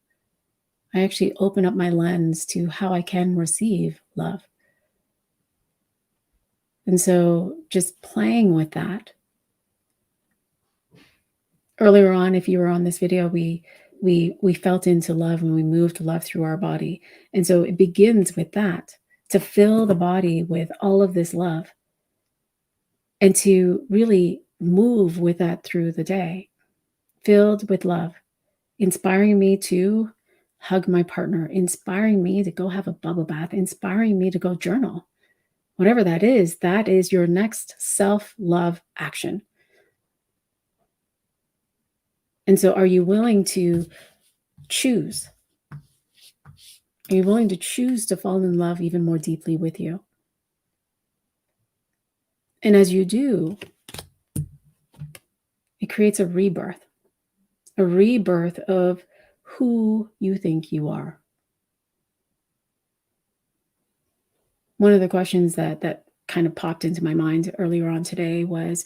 I actually open up my lens to how I can receive love. And so just playing with that. Earlier on, if you were on this video, we felt into love and we moved love through our body. And so it begins with that, to fill the body with all of this love and to really move with that through the day, filled with love, inspiring me to hug my partner, inspiring me to go have a bubble bath, inspiring me to go journal. Whatever that is your next self-love action. And so are you willing to choose? Are you willing to choose to fall in love even more deeply with you? And as you do, it creates a rebirth of who you think you are. One of the questions that kind of popped into my mind earlier on today was,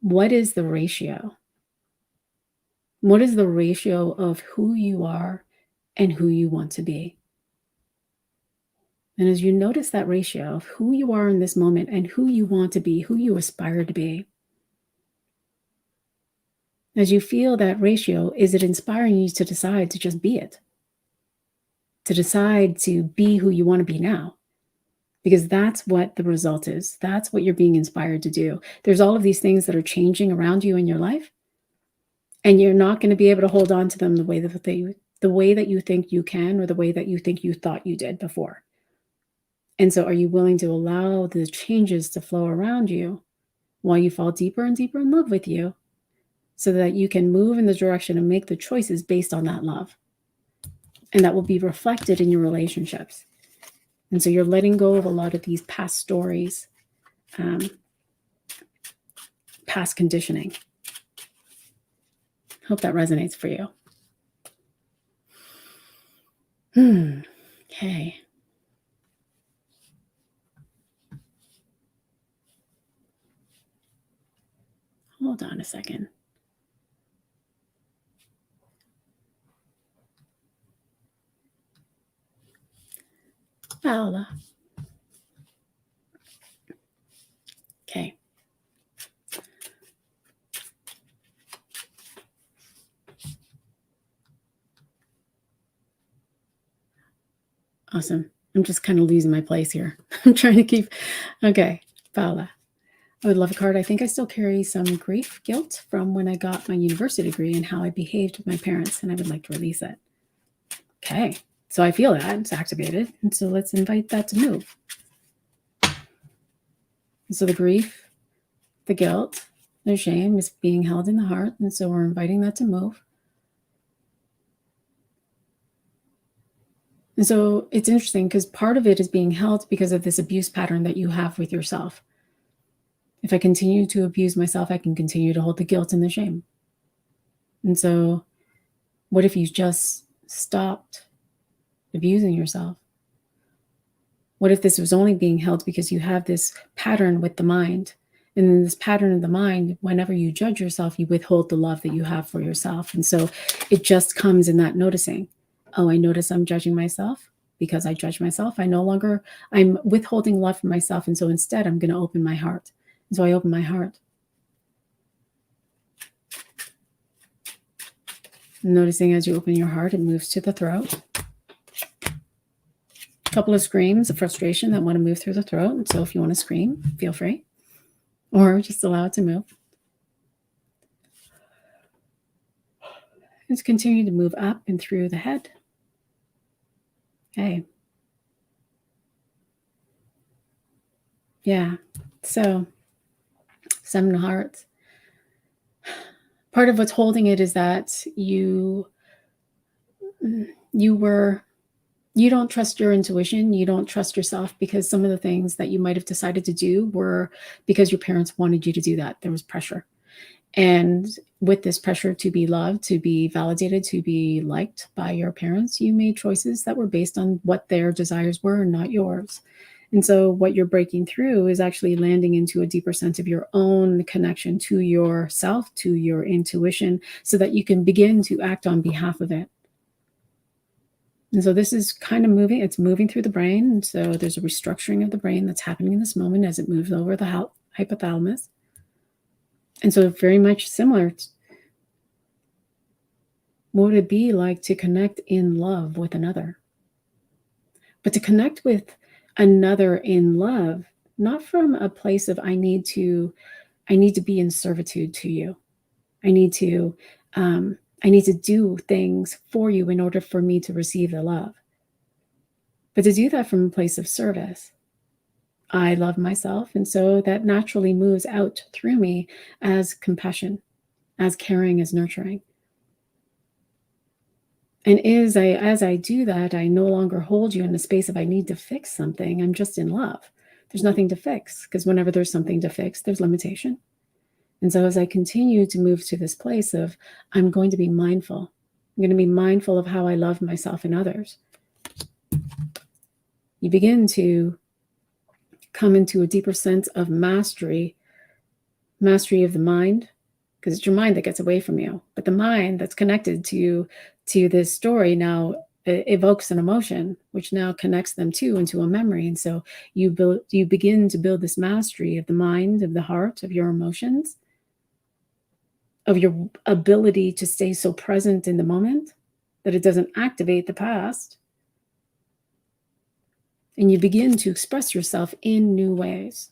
what is the ratio? What is the ratio of who you are and who you want to be? And as you notice that ratio of who you are in this moment and who you want to be, who you aspire to be, as you feel that ratio, is it inspiring you to decide to just be it? To decide to be who you want to be now? Because that's what the result is. That's what you're being inspired to do. There's all of these things that are changing around you in your life, and you're not going to be able to hold on to them the way that you think you can, or the way that you think you thought you did before. And so are you willing to allow the changes to flow around you while you fall deeper and deeper in love with you, so that you can move in the direction and make the choices based on that love? And that will be reflected in your relationships. And so you're letting go of a lot of these past stories, past conditioning. Hope that resonates for you. Okay. Hold on a second. Paola. Okay. Awesome. I'm just kind of losing my place here. I'm trying to keep. Okay. Paola. I would love a card. I think I still carry some grief, guilt from when I got my university degree and how I behaved with my parents, and I would like to release it. Okay. So I feel that it's activated. And so let's invite that to move. And so the grief, the guilt, the shame is being held in the heart. And so we're inviting that to move. And so it's interesting because part of it is being held because of this abuse pattern that you have with yourself. If I continue to abuse myself, I can continue to hold the guilt and the shame. And so What if you just stopped abusing yourself? What if this was only being held because you have this pattern with the mind? And in this pattern of the mind, whenever you judge yourself, you withhold the love that you have for yourself. And so it just comes in that noticing. Oh, I notice I'm judging myself. Because I judge myself, I'm withholding love for myself. And so instead, I'm going to open my heart. And so I open my heart. Noticing as you open your heart, it moves to the throat. A couple of screams of frustration that want to move through the throat. And so if you want to scream, feel free. Or just allow it to move. Just continue to move up and through the head. Okay. Yeah. So 7 of hearts. Part of what's holding it is that you don't trust your intuition. You don't trust yourself because some of the things that you might have decided to do were because your parents wanted you to do that. There was pressure. And with this pressure to be loved, to be validated, to be liked by your parents, you made choices that were based on what their desires were and not yours. And so what you're breaking through is actually landing into a deeper sense of your own connection to yourself, to your intuition, so that you can begin to act on behalf of it. And so this is kind of moving. It's moving through the brain. And so there's a restructuring of the brain that's happening in this moment as it moves over the hypothalamus. And so very much similar. What would it be like to connect in love with another? But to connect with another in love, not from a place of I need to be in servitude to you. I need to do things for you in order for me to receive the love. But to do that from a place of service. I love myself, and so that naturally moves out through me as compassion, as caring, as nurturing. And as I do that, I no longer hold you in the space of I need to fix something. I'm just in love. There's nothing to fix, because whenever there's something to fix, there's limitation. And so as I continue to move to this place of I'm going to be mindful, I'm going to be mindful of how I love myself and others, you begin to come into a deeper sense of mastery of the mind, because it's your mind that gets away from you. But the mind that's connected to this story now evokes an emotion, which now connects them into a memory. And so you begin to build this mastery of the mind, of the heart, of your emotions, of your ability to stay so present in the moment that it doesn't activate the past. And you begin to express yourself in new ways.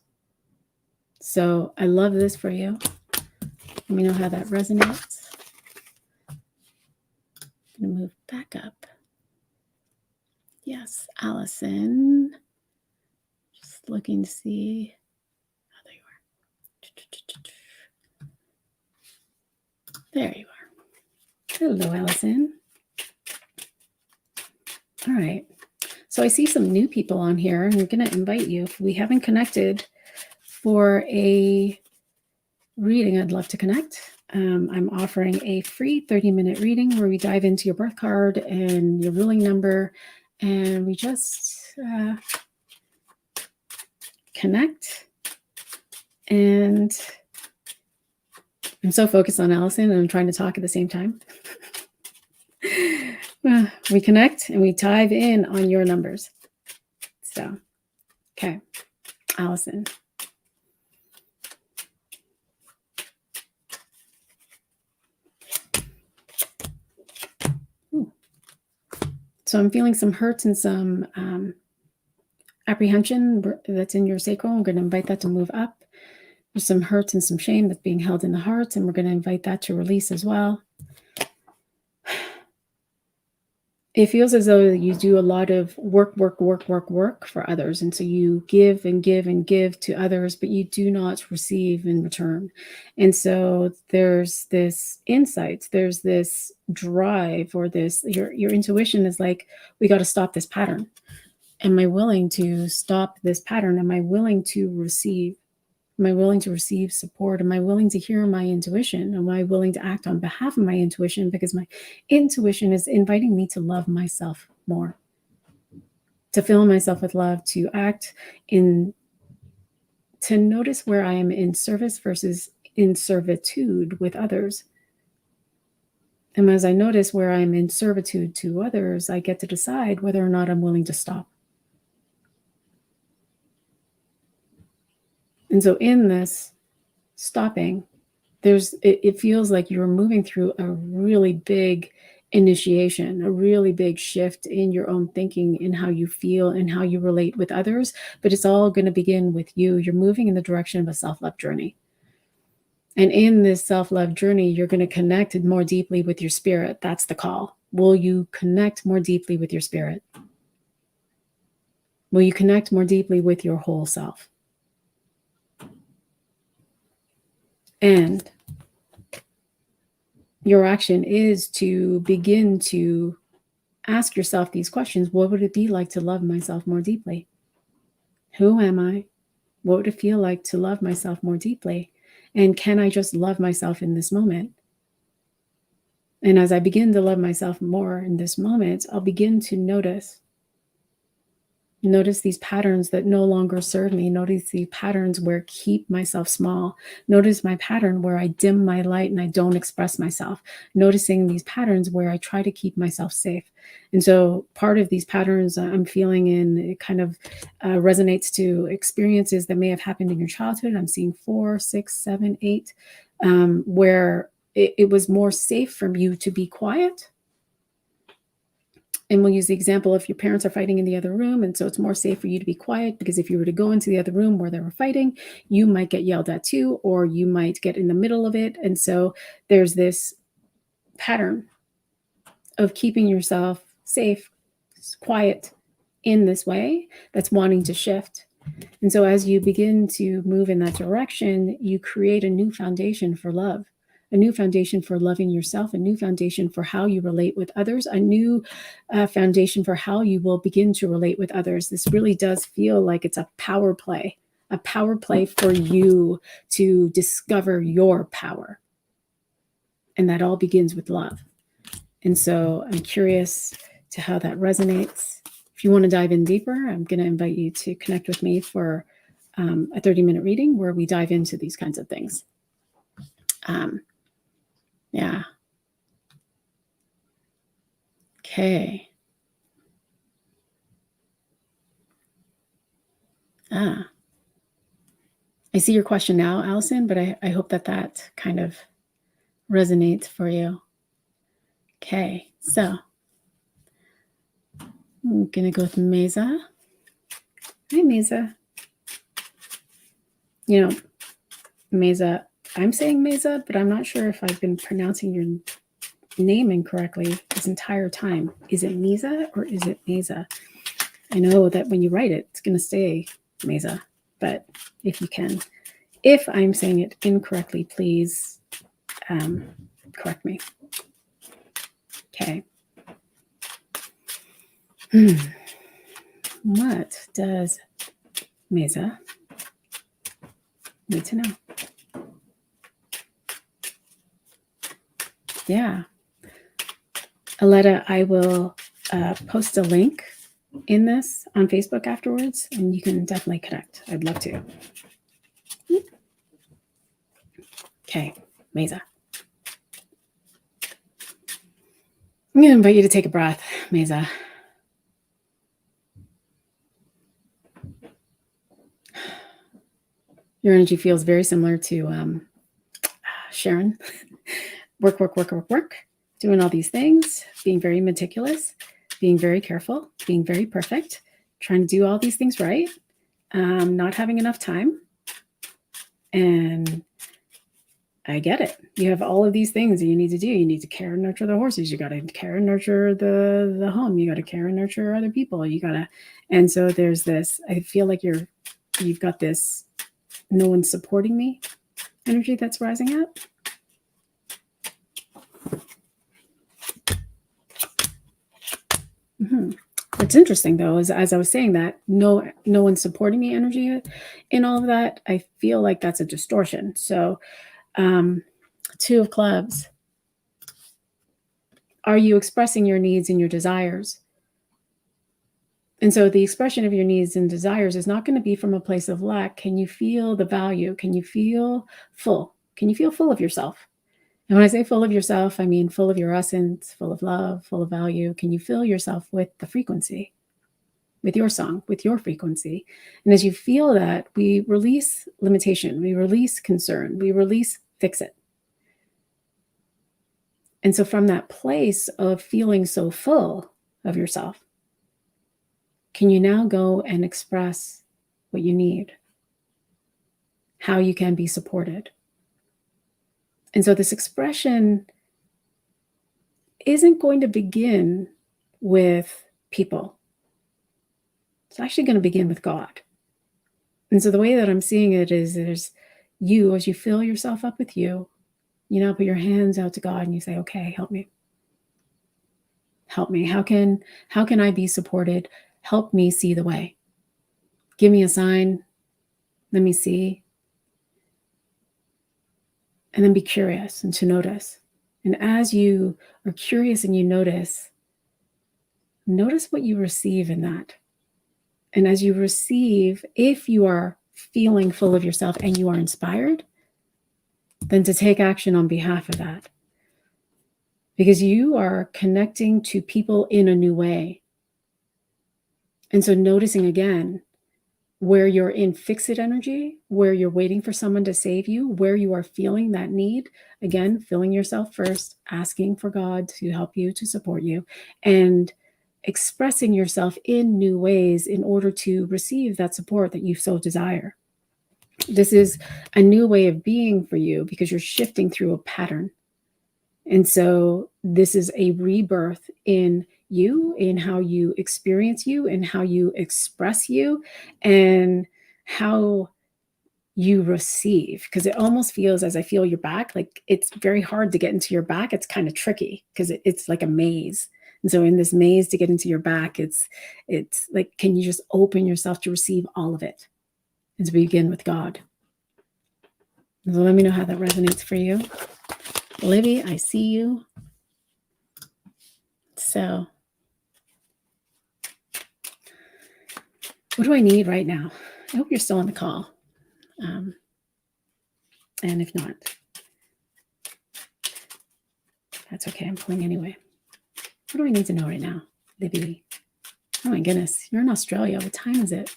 So I love this for you. Let me know how that resonates. I'm going to move back up. Yes, Allison. Just looking to see. Oh, there you are. There you are. Hello, Allison. All right. So I see some new people on here, and I'm going to invite you. If we haven't connected for a reading, I'd love to connect. I'm offering a free 30-minute reading where we dive into your birth card and your ruling number, and we just connect. And I'm so focused on Allison, and I'm trying to talk at the same time. We connect and we dive in on your numbers. So, okay, Allison. Ooh. So I'm feeling some hurt and some apprehension that's in your sacral. I'm going to invite that to move up. There's some hurt and some shame that's being held in the heart, and we're going to invite that to release as well. It feels as though you do a lot of work for others. And so you give and give and give to others, but you do not receive in return. And so there's this insight, there's this drive, or this, your intuition is like, we got to stop this pattern. Am I willing to stop this pattern? Am I willing to receive? Am I willing to receive support? Am I willing to hear my intuition? Am I willing to act on behalf of my intuition? Because my intuition is inviting me to love myself more, to fill myself with love, to act in, to notice where I am in service versus in servitude with others. And as I notice where I'm in servitude to others, I get to decide whether or not I'm willing to stop. And so in this stopping, it feels like you're moving through a really big initiation, a really big shift in your own thinking, in how you feel and how you relate with others. But it's all going to begin with you. You're moving in the direction of a self-love journey. And in this self-love journey, you're going to connect more deeply with your spirit. That's the call. Will you connect more deeply with your spirit? Will you connect more deeply with your whole self? And your action is to begin to ask yourself these questions. What would it be like to love myself more deeply? Who am I? What would it feel like to love myself more deeply? And can I just love myself in this moment? And as I begin to love myself more in this moment, I'll begin to notice these patterns that no longer serve me. Notice the patterns where I keep myself small. Notice my pattern where I dim my light and I don't express myself. Noticing these patterns where I try to keep myself safe. And so part of these patterns I'm feeling in, it kind of resonates to experiences that may have happened in your childhood. I'm seeing 4, 6, 7, 8, where it was more safe for you to be quiet. And we'll use the example if your parents are fighting in the other room. And so it's more safe for you to be quiet, because if you were to go into the other room where they were fighting, you might get yelled at too, or you might get in the middle of it. And so there's this pattern of keeping yourself safe, quiet in this way that's wanting to shift. And so as you begin to move in that direction, you create a new foundation for love, a new foundation for loving yourself, a new foundation for how you relate with others, a new foundation for how you will begin to relate with others. This really does feel like it's a power play for you to discover your power. And that all begins with love. And so I'm curious to how that resonates. If you want to dive in deeper, I'm going to invite you to connect with me for a 30-minute reading where we dive into these kinds of things. Yeah. Okay. I see your question now, Allison, but I hope that kind of resonates for you. Okay, so I'm going to go with Mesa. Hi, Mesa. You know, Mesa, I'm saying Mesa, but I'm not sure if I've been pronouncing your name incorrectly this entire time. Is it Mesa or is it Mesa? I know that when you write it, it's going to say Mesa, but if you can, if I'm saying it incorrectly, please correct me. Okay. What does Mesa need to know? Yeah. Aletta, I will post a link in this on Facebook afterwards, and you can definitely connect. I'd love to. Okay, Mesa. I'm going to invite you to take a breath, Mesa. Your energy feels very similar to Sharon. Work, doing all these things, being very meticulous, being very careful, being very perfect, trying to do all these things right, not having enough time. And I get it. You have all of these things that you need to do. You need to care and nurture the horses. You got to care and nurture the home. You got to care and nurture other people. And so there's this, I feel like you've got this no one's supporting me energy that's rising up. But What's interesting though is, as I was saying that, no one's supporting the energy in all of that. I feel like that's a distortion. So, Two of Clubs. Are you expressing your needs and your desires? And so the expression of your needs and desires is not going to be from a place of lack. Can you feel the value? Can you feel full? Can you feel full of yourself? And when I say full of yourself, I mean full of your essence, full of love, full of value. Can you fill yourself with the frequency, with your song, with your frequency? And as you feel that, we release limitation, we release concern, we release fix it. And so from that place of feeling so full of yourself, can you now go and express what you need, how you can be supported? And so this expression isn't going to begin with people. It's actually going to begin with God. And so the way that I'm seeing it is there's you, as you fill yourself up with you now put your hands out to God and you say, okay, help me. Help me. How can I be supported? Help me see the way. Give me a sign. Let me see. And then be curious and to notice. And as you are curious and you notice what you receive in that. And as you receive, if you are feeling full of yourself and you are inspired, then to take action on behalf of that. Because you are connecting to people in a new way. And so noticing again, where you're in fix-it energy, where you're waiting for someone to save you, where you are feeling that need, again, filling yourself first, asking for God to help you, to support you, and expressing yourself in new ways in order to receive that support that you so desire. This is a new way of being for you because you're shifting through a pattern. And so this is a rebirth in you, in how you experience you, and how you express you, and how you receive. Because it almost feels, as I feel your back, like it's very hard to get into your back. It's kind of tricky because it's like a maze. And so in this maze to get into your back, it's like, can you just open yourself to receive all of it and to begin with God? So let me know how that resonates for you. Libby, I see you. So what do I need right now? I hope you're still on the call. And if not, that's okay. I'm pulling anyway. What do I need to know right now, Libby? Oh my goodness, you're in Australia. What time is it?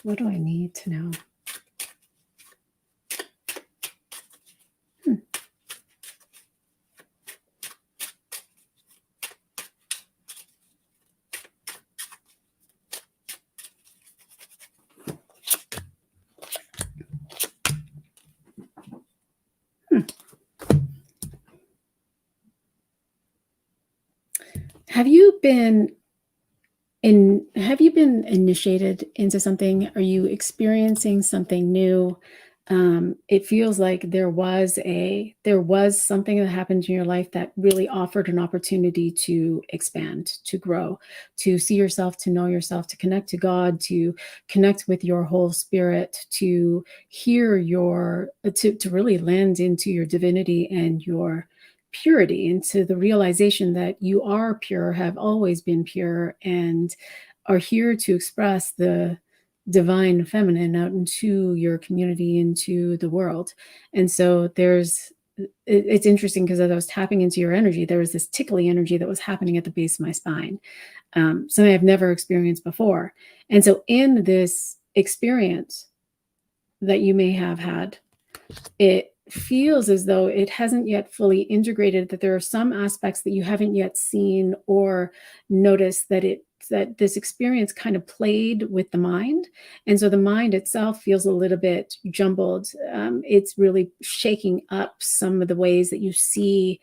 What do I need to know? Have you been initiated into something? Are you experiencing something new? It feels like there was something that happened in your life that really offered an opportunity to expand, to grow, to see yourself, to know yourself, to connect to God, to connect with your whole spirit, to hear to really land into your divinity and your purity, into the realization that you are pure, have always been pure, and are here to express the divine feminine out into your community, into the world. And so it's interesting because as I was tapping into your energy, there was this tickly energy that was happening at the base of my spine, something I've never experienced before. And so in this experience that you may have had, it feels as though it hasn't yet fully integrated, that there are some aspects that you haven't yet seen or noticed that this experience kind of played with the mind. And so the mind itself feels a little bit jumbled. It's really shaking up some of the ways that you see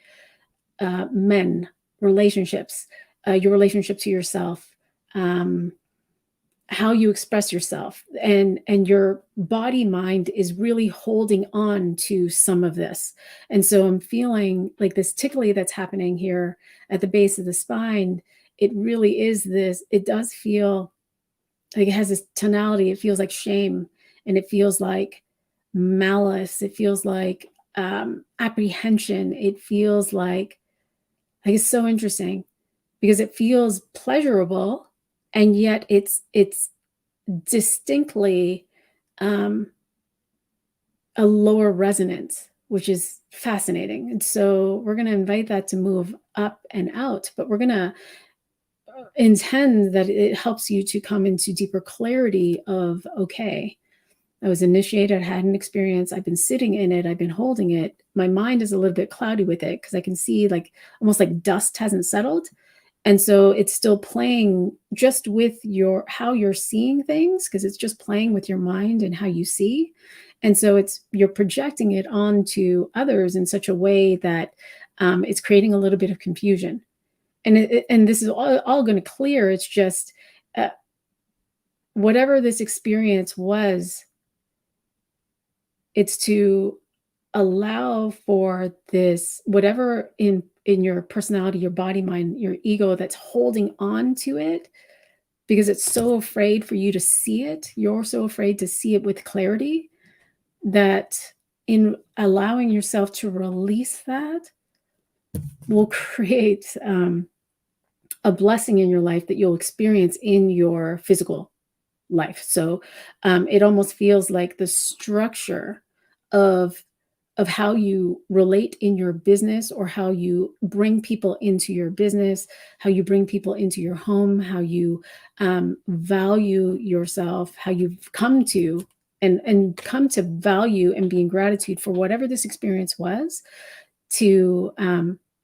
men, relationships, your relationship to yourself, how you express yourself, and your body mind is really holding on to some of this. And so I'm feeling like this tickly that's happening here at the base of the spine. It really is this, it does feel like it has this tonality. It feels like shame, and it feels like malice. It feels like apprehension. It feels like it's so interesting because it feels pleasurable, and yet it's distinctly a lower resonance, which is fascinating. And so we're going to invite that to move up and out, but we're going to intend that it helps you to come into deeper clarity of, okay, I was initiated, I had an experience, I've been sitting in it, I've been holding it. My mind is a little bit cloudy with it because I can see like almost like dust hasn't settled. And so it's still playing just with your how you're seeing things, because it's just playing with your mind and how you see. And so you're projecting it onto others in such a way that it's creating a little bit of confusion. And this is all going to clear. It's just uh, whatever this experience was, it's to allow for this, whatever in your personality, your body, mind, your ego that's holding on to it, because it's so afraid for you to see it. You're so afraid to see it with clarity, that in allowing yourself to release that will create a blessing in your life that you'll experience in your physical life. So it almost feels like the structure of how you relate in your business, or how you bring people into your business, how you bring people into your home, how you value yourself, how you've come to and come to value and be in gratitude for whatever this experience was, to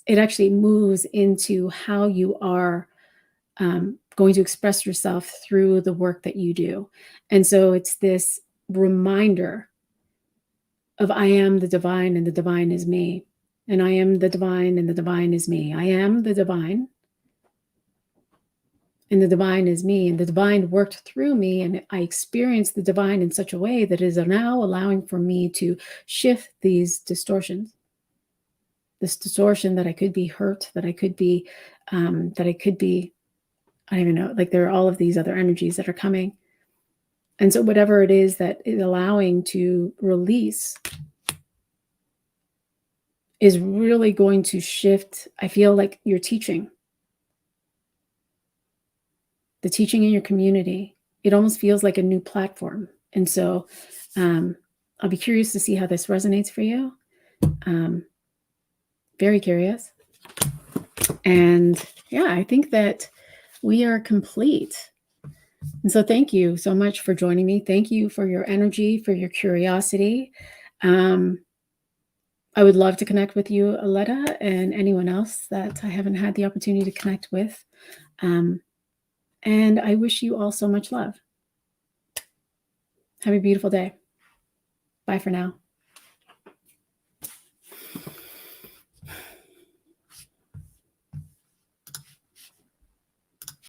it actually moves into how you are going to express yourself through the work that you do. And so it's this reminder of, I am the divine and the divine is me. And I am the divine and the divine is me. I am the divine and the divine is me. And the divine worked through me. And I experienced the divine in such a way that is now allowing for me to shift these distortions. This distortion that I could be hurt, that I could be, I don't even know, like there are all of these other energies that are coming. And so whatever it is that is allowing to release is really going to shift. I feel like you're teaching. The teaching in your community, it almost feels like a new platform. And so I'll be curious to see how this resonates for you. Very curious. And yeah, I think that we are complete. And so thank you so much for joining me. Thank you for your energy, for your curiosity. I would love to connect with you, Aletta, and anyone else that I haven't had the opportunity to connect with. And I wish you all so much love. Have a beautiful day. Bye for now.